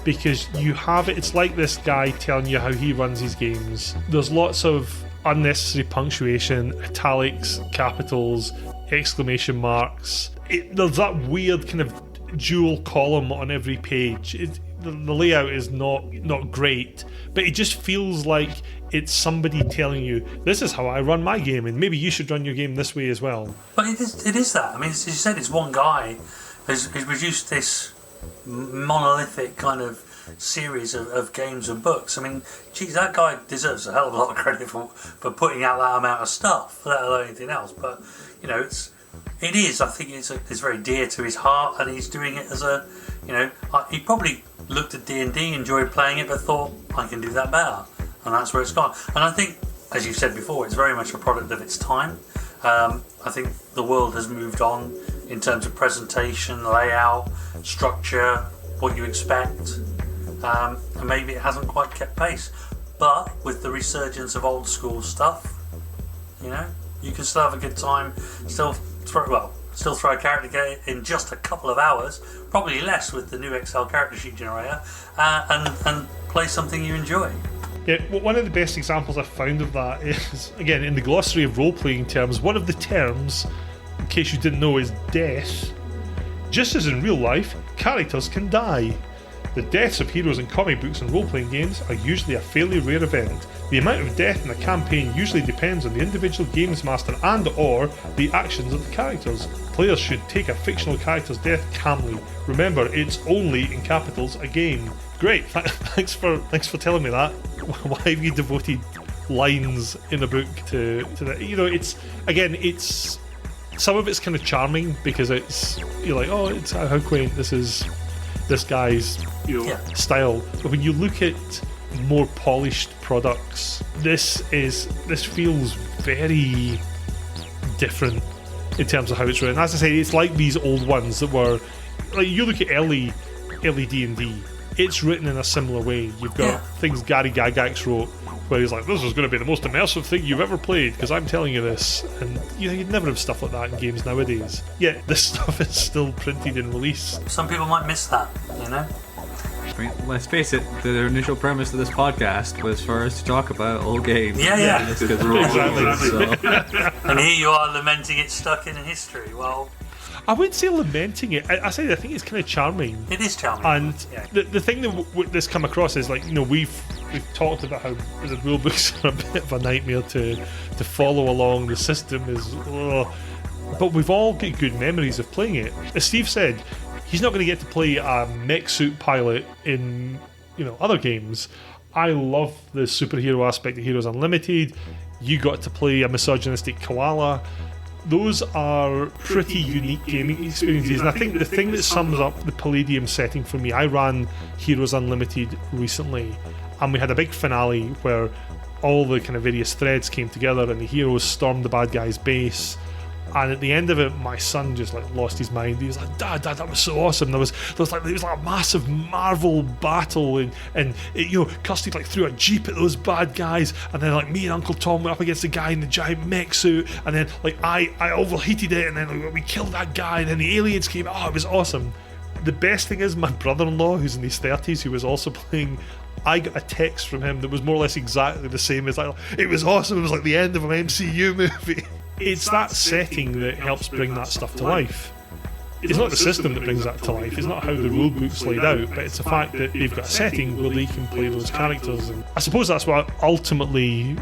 Because you have it... It's like this guy telling you how he runs his games. There's lots of unnecessary punctuation, italics, capitals, exclamation marks. There's that weird kind of dual column on every page. The layout is not great, but it just feels like it's somebody telling you, this is how I run my game, and maybe you should run your game this way as well. But it is that. I mean, as you said, it's one guy who's produced this monolithic kind of series of games and books. I mean, geez, that guy deserves a hell of a lot of credit for putting out that amount of stuff, let alone anything else. But, it is. I think it's very dear to his heart, and he's doing it as a, he probably looked at D&D, enjoyed playing it, but thought, I can do that better. And that's where it's gone. And I think, as you've said before, it's very much a product of its time. I think the world has moved on in terms of presentation, layout, structure, what you expect. And maybe it hasn't quite kept pace. But with the resurgence of old school stuff, you can still have a good time, still throw a character in just a couple of hours, probably less with the new Excel character sheet generator, and play something you enjoy. Yeah, well, one of the best examples I've found of that is, again, in the glossary of role-playing terms, one of the terms in case you didn't know, is death. Just as in real life, characters can die. The deaths of heroes in comic books and role-playing games are usually a fairly rare event. The amount of death in a campaign usually depends on the individual games master and/or the actions of the characters. Players should take a fictional character's death calmly. Remember, it's only, in capitals, a game. Great, thanks for telling me that. Why have you devoted lines in a book to that? You know, it's some of it's kind of charming because you're like, oh, it's how quaint this is. This guy's style. But when you look at more polished products, this feels very different in terms of how it's written. As I say, it's like these old ones that were like, you look at early D&D, it's written in a similar way. You've got things Gary Gygax wrote where he's like, this is going to be the most immersive thing you've ever played because I'm telling you this. And you'd never have stuff like that in games nowadays. Yet this stuff is still printed and released. Some people might miss that, you know? I mean, let's face it, the initial premise of this podcast was for us to talk about old games. Yeah. Exactly. So. And here you are lamenting it stuck in history. Well, I wouldn't say lamenting it. I think it's kind of charming. It is charming. And the thing that this come across is like, you know, we've talked about how the rule books are a bit of a nightmare to follow along. The system is, but we've all got good memories of playing it. As Steve said, he's not going to get to play a mech suit pilot in, you know, other games. I love the superhero aspect of Heroes Unlimited. You got to play a misogynistic koala. Those are pretty unique gaming experiences, and I think the thing that sums up the Palladium setting for me, I ran Heroes Unlimited recently, and we had a big finale where all the kind of various threads came together and the heroes stormed the bad guy's base. And at the end of it, my son just like lost his mind. He was like, Dad, that was so awesome. There was like a massive Marvel battle, and it, you know, Kirsty like threw a jeep at those bad guys, and then like me and Uncle Tom went up against the guy in the giant mech suit, and then like I overheated it, and then like, we killed that guy, and then the aliens came. Oh, it was awesome. The best thing is my brother-in-law, who's in his 30s, who was also playing, I got a text from him that was more or less exactly the same as like, it was awesome. It was like the end of an MCU movie. It's that setting that helps bring that stuff to life. It's not the system that brings that to life. It's not how the rule book's laid out, but it's the fact that they've got a setting where they can play those characters. And I suppose that's what ultimately,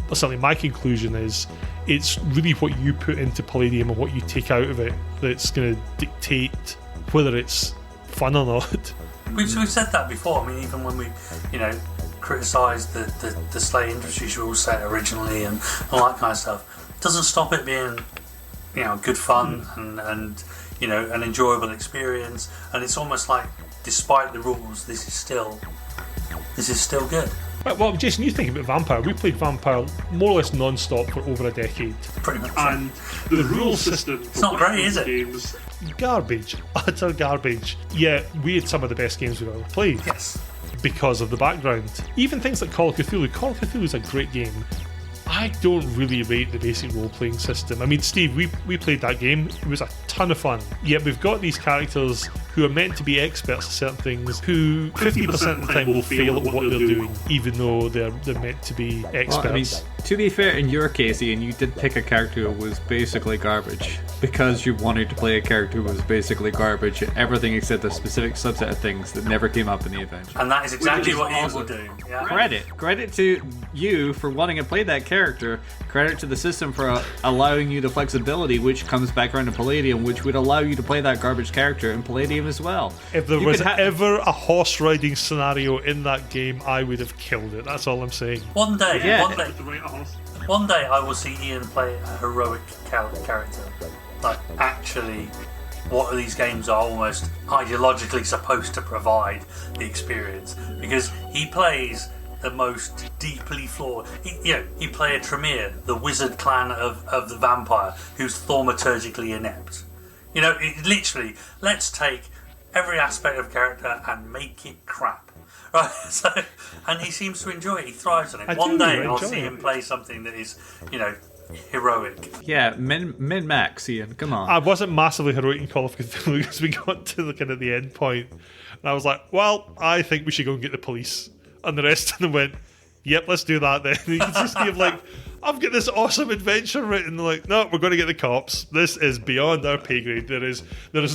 certainly my conclusion is, it's really what you put into Palladium and what you take out of it that's going to dictate whether it's fun or not. We've said that before. I mean, even when we, you know, criticised the Slay Industries rule set originally and all that kind of stuff, doesn't stop it being, you know, good fun and you know, an enjoyable experience. And it's almost like, despite the rules, this is still good. Right, well, Jason, you think about Vampire. We played Vampire more or less non-stop for over a decade. Pretty much. And the rule system, it's not great, is it? Games, garbage, utter garbage. Yet we had some of the best games we've ever played. Yes. Because of the background. Even things like Call of Cthulhu. Call of Cthulhu is a great game. I don't really rate the basic role-playing system. I mean, Steve, we played that game. It was a ton of fun. Yet we've got these characters who are meant to be experts at certain things, who 50% of the time will fail at what they're doing, even though they're meant to be experts. Well, I mean, to be fair, in your case, Iain, you did pick a character who was basically garbage. Because you wanted to play a character who was basically garbage at everything except a specific subset of things that never came up in the adventure. And that is exactly what Iain will do. Yeah. Credit to you for wanting to play that character. Credit to the system for allowing you the flexibility, which comes back around to Palladium, which would allow you to play that garbage character in Palladium as well. If there was ever a horse riding scenario in that game, I would have killed it. That's all I'm saying. One day I will see Iain play a heroic character. Like, actually, what these games are almost ideologically supposed to provide the experience, because he plays the most deeply flawed. He play a Tremere, the wizard clan of the vampire, who's thaumaturgically inept. You know, literally, let's take every aspect of character and make it crap. Right? So, and he seems to enjoy it. He thrives on it. One day I'll see him play something that is, you know, heroic. Yeah, min-max, Iain, come on. I wasn't massively heroic in Call of Cthulhu because we got to the kind of the end point, and I was like, well, I think we should go and get the police. And the rest of them went, yep, let's do that then. You can just see him like, I've got this awesome adventure written. Like, no, we're going to get the cops. This is beyond our pay grade. There is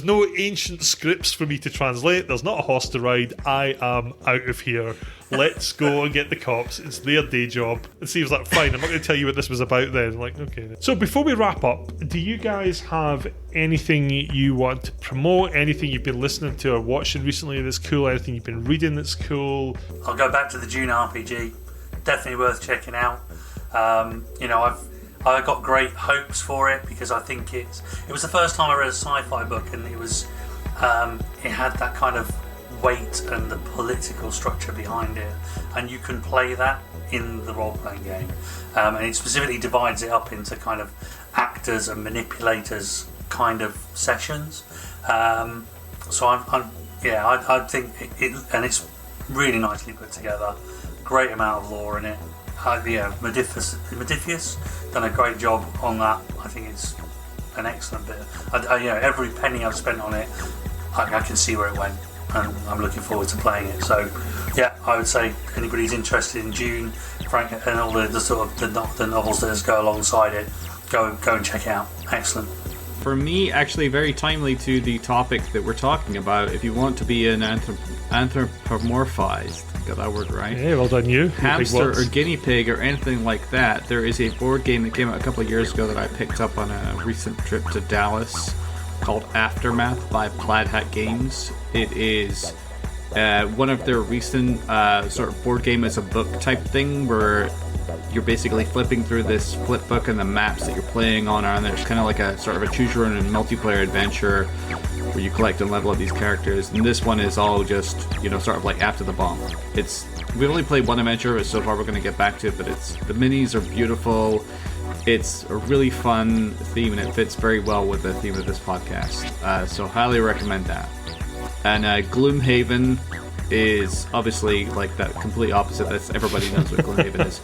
no ancient scripts for me to translate. There's not a horse to ride. I am out of here. Let's go and get the cops. It's their day job. It seems like, fine, I'm not going to tell you what this was about then. Like, okay. So before we wrap up, do you guys have anything you want to promote? Anything you've been listening to or watching recently that's cool? Anything you've been reading that's cool? I'll go back to the Dune RPG. Definitely worth checking out. I got great hopes for it because I think it was the first time I read a sci-fi book, and it had that kind of weight and the political structure behind it, and you can play that in the role-playing game, and it specifically divides it up into kind of actors and manipulators kind of sessions. So I think it and it's really nicely put together. Great amount of lore in it. Modiphius done a great job on that. I think it's an excellent bit. Every penny I've spent on it, I can see where it went, and I'm looking forward to playing it. So, yeah, I would say anybody who's interested in Dune, Frank, and all the sort of the novels that just go alongside it, go and check it out. Excellent. For me, actually, very timely to the topic that we're talking about. If you want to be an anthropomorphized, got that word right? Yeah, well done, you. Hamster or guinea pig or anything like that. There is a board game that came out a couple of years ago that I picked up on a recent trip to Dallas called Aftermath by Plaid Hat Games. It is one of their recent sort of board game as a book type thing where you're basically flipping through this flip book, and the maps that you're playing on are, and there's kind of like a sort of a choose your own multiplayer adventure where you collect and level up these characters. And this one is all just, sort of like After the Bomb. We've only played one adventure so far. We're going to get back to it, but the minis are beautiful. It's a really fun theme, and it fits very well with the theme of this podcast. So highly recommend that. And Gloomhaven is obviously like that complete opposite. Everybody knows what Gloomhaven is.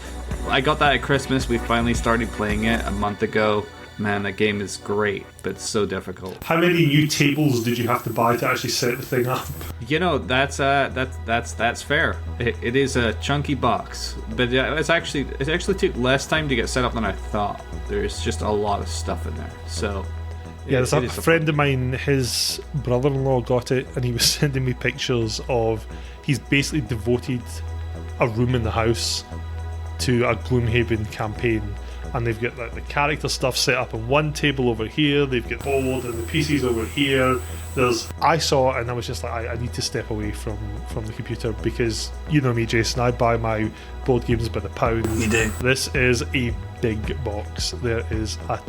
I got that at Christmas. We finally started playing it a month ago. Man, that game is great, but it's so difficult. How many new tables did you have to buy to actually set the thing up? That's fair. It is a chunky box, but it actually took less time to get set up than I thought. There's just a lot of stuff in there. So yeah, there's a friend of mine. His brother-in-law got it, and he was sending me pictures of. He's basically devoted a room in the house to a Gloomhaven campaign. And they've got the character stuff set up on one table over here. They've got board and the PCs over here. I saw it and I was just like, I need to step away from the computer, because you know me, Jason, I buy my board games by the pound. You do. This is a big box. There is a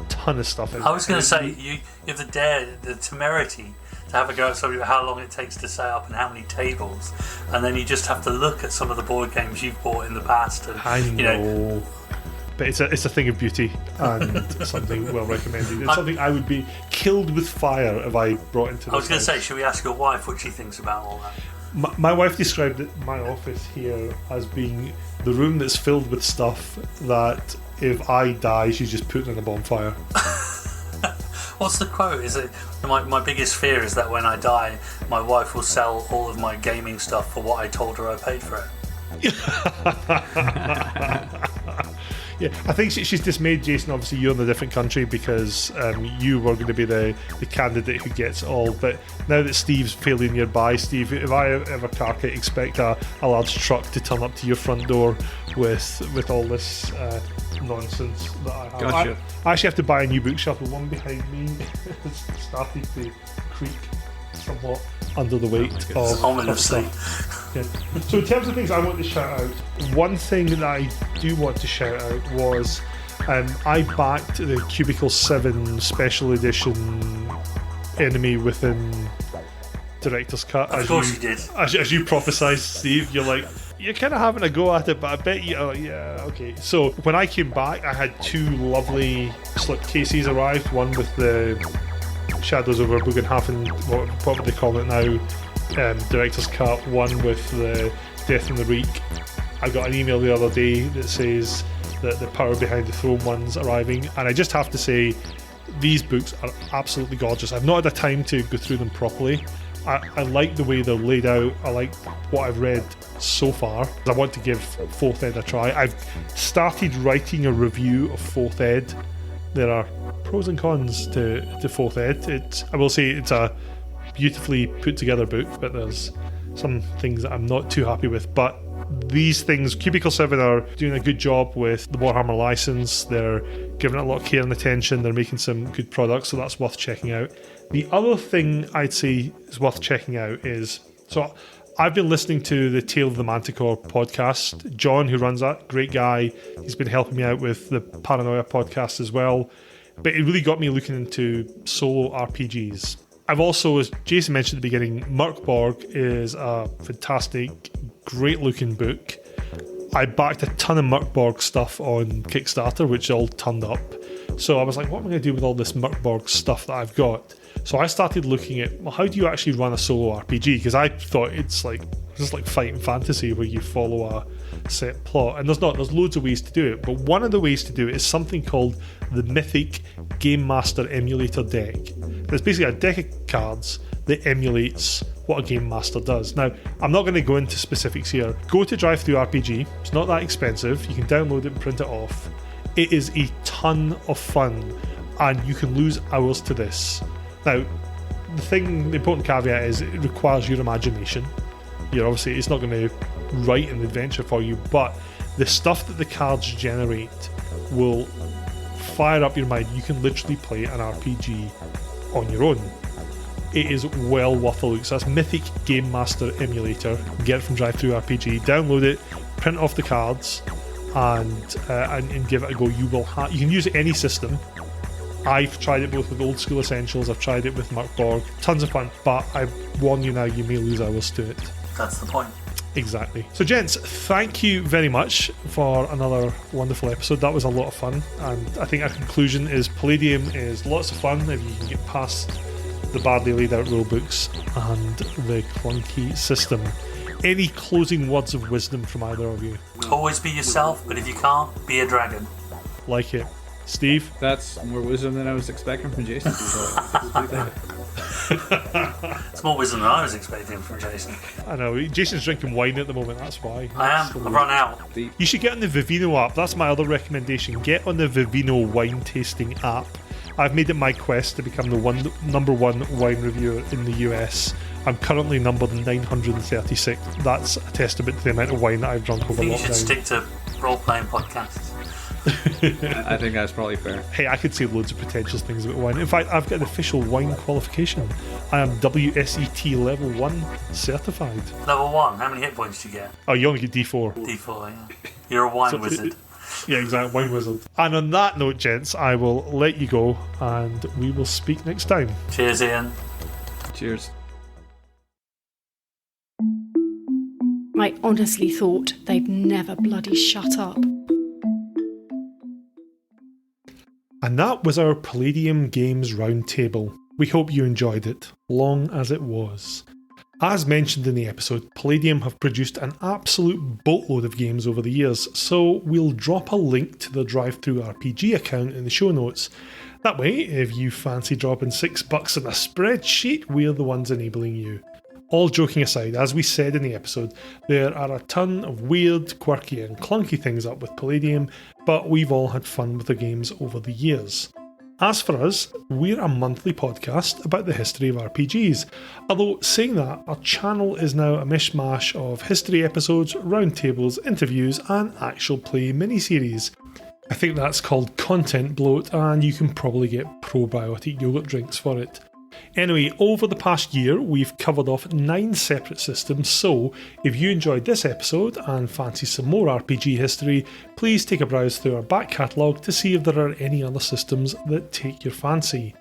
ton of stuff in it. I was going to say, you have the temerity to have a go at something about how long it takes to set up and how many tables, and then you just have to look at some of the board games you've bought in the past. And, I know. But it's a thing of beauty and something well recommended. It's something I would be killed with fire if I brought into this. I was going to say, should we ask your wife what she thinks about all that? My wife described my office here as being the room that's filled with stuff that if I die, she's just putting in a bonfire. What's the quote? Is it my biggest fear is that when I die, my wife will sell all of my gaming stuff for what I told her I paid for it? Yeah, I think she's dismayed, Jason. Obviously, you're in a different country because you were going to be the candidate who gets all. But now that Steve's fairly nearby, Steve, if I ever cark it, expect a large truck to turn up to your front door with all this nonsense that I have. Gotcha. I actually have to buy a new bookshelf. The one behind me is starting to creak somewhat under the weight of ominously. Yeah. So in terms of things I want to shout out, one thing that I do want to shout out was I backed the Cubicle 7 Special Edition Enemy Within Director's Cut. Of course you did. As you prophesied, Steve, you're like, you're kind of having a go at it, but I bet you, yeah, okay. So when I came back, I had two lovely slipcases arrived, one with the Shadows over Bugenhafen, what would they call it now? Director's Cut, one with the Death in the Reek. I got an email the other day that says that the Power Behind the Throne one's arriving, and I just have to say these books are absolutely gorgeous. I've not had the time to go through them properly, I like the way they're laid out. I like what I've read so far. I want to give 4th Ed a try. I've started writing a review of 4th Ed. There are pros and cons to 4th Ed. I will say it's a beautifully put together book, but there's some things that I'm not too happy with. But these things, Cubicle 7 are doing a good job with the Warhammer license. They're giving it a lot of care and attention. They're making some good products, so that's worth checking out. The other thing I'd say is worth checking out is, so I've been listening to the Tale of the Manticore podcast. John, who runs that, great guy. He's been helping me out with the Paranoia podcast as well. But it really got me looking into solo RPGs. I've also, as Jason mentioned at the beginning, Merkborg is a fantastic, great looking book. I backed a ton of Merkborg stuff on Kickstarter, which all turned up. So I was like, what am I going to do with all this Merkborg stuff that I've got? So I started looking at, well, how do you actually run a solo RPG? Because I thought it's just like fighting fantasy where you follow a set plot. And there's loads of ways to do it. But one of the ways to do it is something called the Mythic Game Master Emulator deck. It's basically a deck of cards that emulates what a Game Master does. Now, I'm not going to go into specifics here. Go to DriveThruRPG. It's not that expensive. You can download it and print it off. It is a ton of fun, and you can lose hours to this. Now, the important caveat is it requires your imagination. It's not going to write an adventure for you, but the stuff that the cards generate will fire up your mind. You can literally play an RPG on your own. It is well worth a look. So that's Mythic Game Master Emulator. Get it from DriveThruRPG, download it, print off the cards, and give it a go. You can use any system. I've tried it both with Old School Essentials, I've tried it with Merkborg. Tons of fun, but I warn you now, you may lose hours to it. That's the point. Exactly. So gents, thank you very much for another wonderful episode. That was a lot of fun, and I think our conclusion is Palladium is lots of fun if you can get past the badly laid out rulebooks and the clunky system. Any closing words of wisdom from either of you? Always be yourself, but if you can't, be a dragon. Like it. Steve? That's more wisdom than I was expecting from Jason. It's more wisdom than I was expecting from Jason. I know, Jason's drinking wine at the moment, that's why. I am. I've run out. You should get on the Vivino app. That's my other recommendation. Get on the Vivino wine tasting app. I've made it my quest to become the number one wine reviewer in the US. I'm currently numbered 936. That's a testament to the amount of wine that I've drunk over lockdown. You should stick to role-playing podcasts. I think that's probably fair. Hey, I could say loads of pretentious things about wine. In fact, I've got an official wine qualification. I am WSET level 1 certified. Level 1? How many hit points do you get? Oh, you only get D4. D4, yeah. You're a wine wizard. Yeah, exactly, wine wizard. And on that note, gents, I will let you go, and we will speak next time. Cheers, Iain. Cheers. I honestly thought they'd never bloody shut up. And that was our Palladium Games Roundtable. We hope you enjoyed it, long as it was. As mentioned in the episode, Palladium have produced an absolute boatload of games over the years, so we'll drop a link to the DriveThruRPG account in the show notes. That way, if you fancy dropping $6 in a spreadsheet, we're the ones enabling you. All joking aside, as we said in the episode, there are a ton of weird, quirky and clunky things up with Palladium, but we've all had fun with the games over the years. As for us, we're a monthly podcast about the history of RPGs, although saying that, our channel is now a mishmash of history episodes, roundtables, interviews and actual play miniseries. I think that's called content bloat, and you can probably get probiotic yogurt drinks for it. Anyway, over the past year, we've covered off 9 separate systems, so if you enjoyed this episode and fancy some more RPG history, please take a browse through our back catalogue to see if there are any other systems that take your fancy.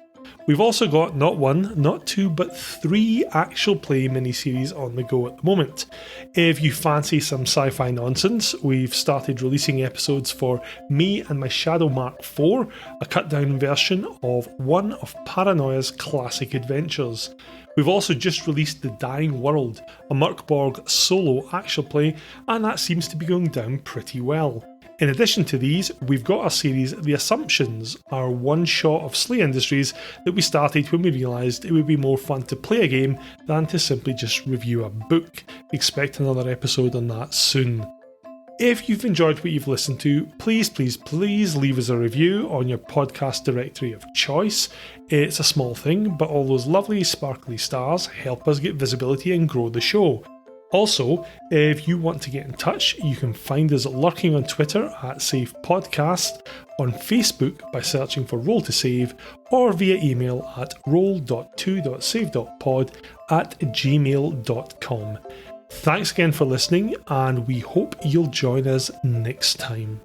We've also got not 1, not 2, but 3 actual play miniseries on the go at the moment. If you fancy some sci-fi nonsense, we've started releasing episodes for Me and My Shadow Mark IV, a cut-down version of one of Paranoia's classic adventures. We've also just released The Dying World, a Merkborg solo actual play, and that seems to be going down pretty well. In addition to these, we've got our series The Assumptions, our one shot of Slay Industries that we started when we realised it would be more fun to play a game than to simply just review a book. Expect another episode on that soon. If you've enjoyed what you've listened to, please leave us a review on your podcast directory of choice. It's a small thing, but all those lovely sparkly stars help us get visibility and grow the show. Also, if you want to get in touch, you can find us lurking on Twitter at Save Podcast, on Facebook by searching for Roll to Save, or via email at roll.2.save.pod@gmail.com. Thanks again for listening, and we hope you'll join us next time.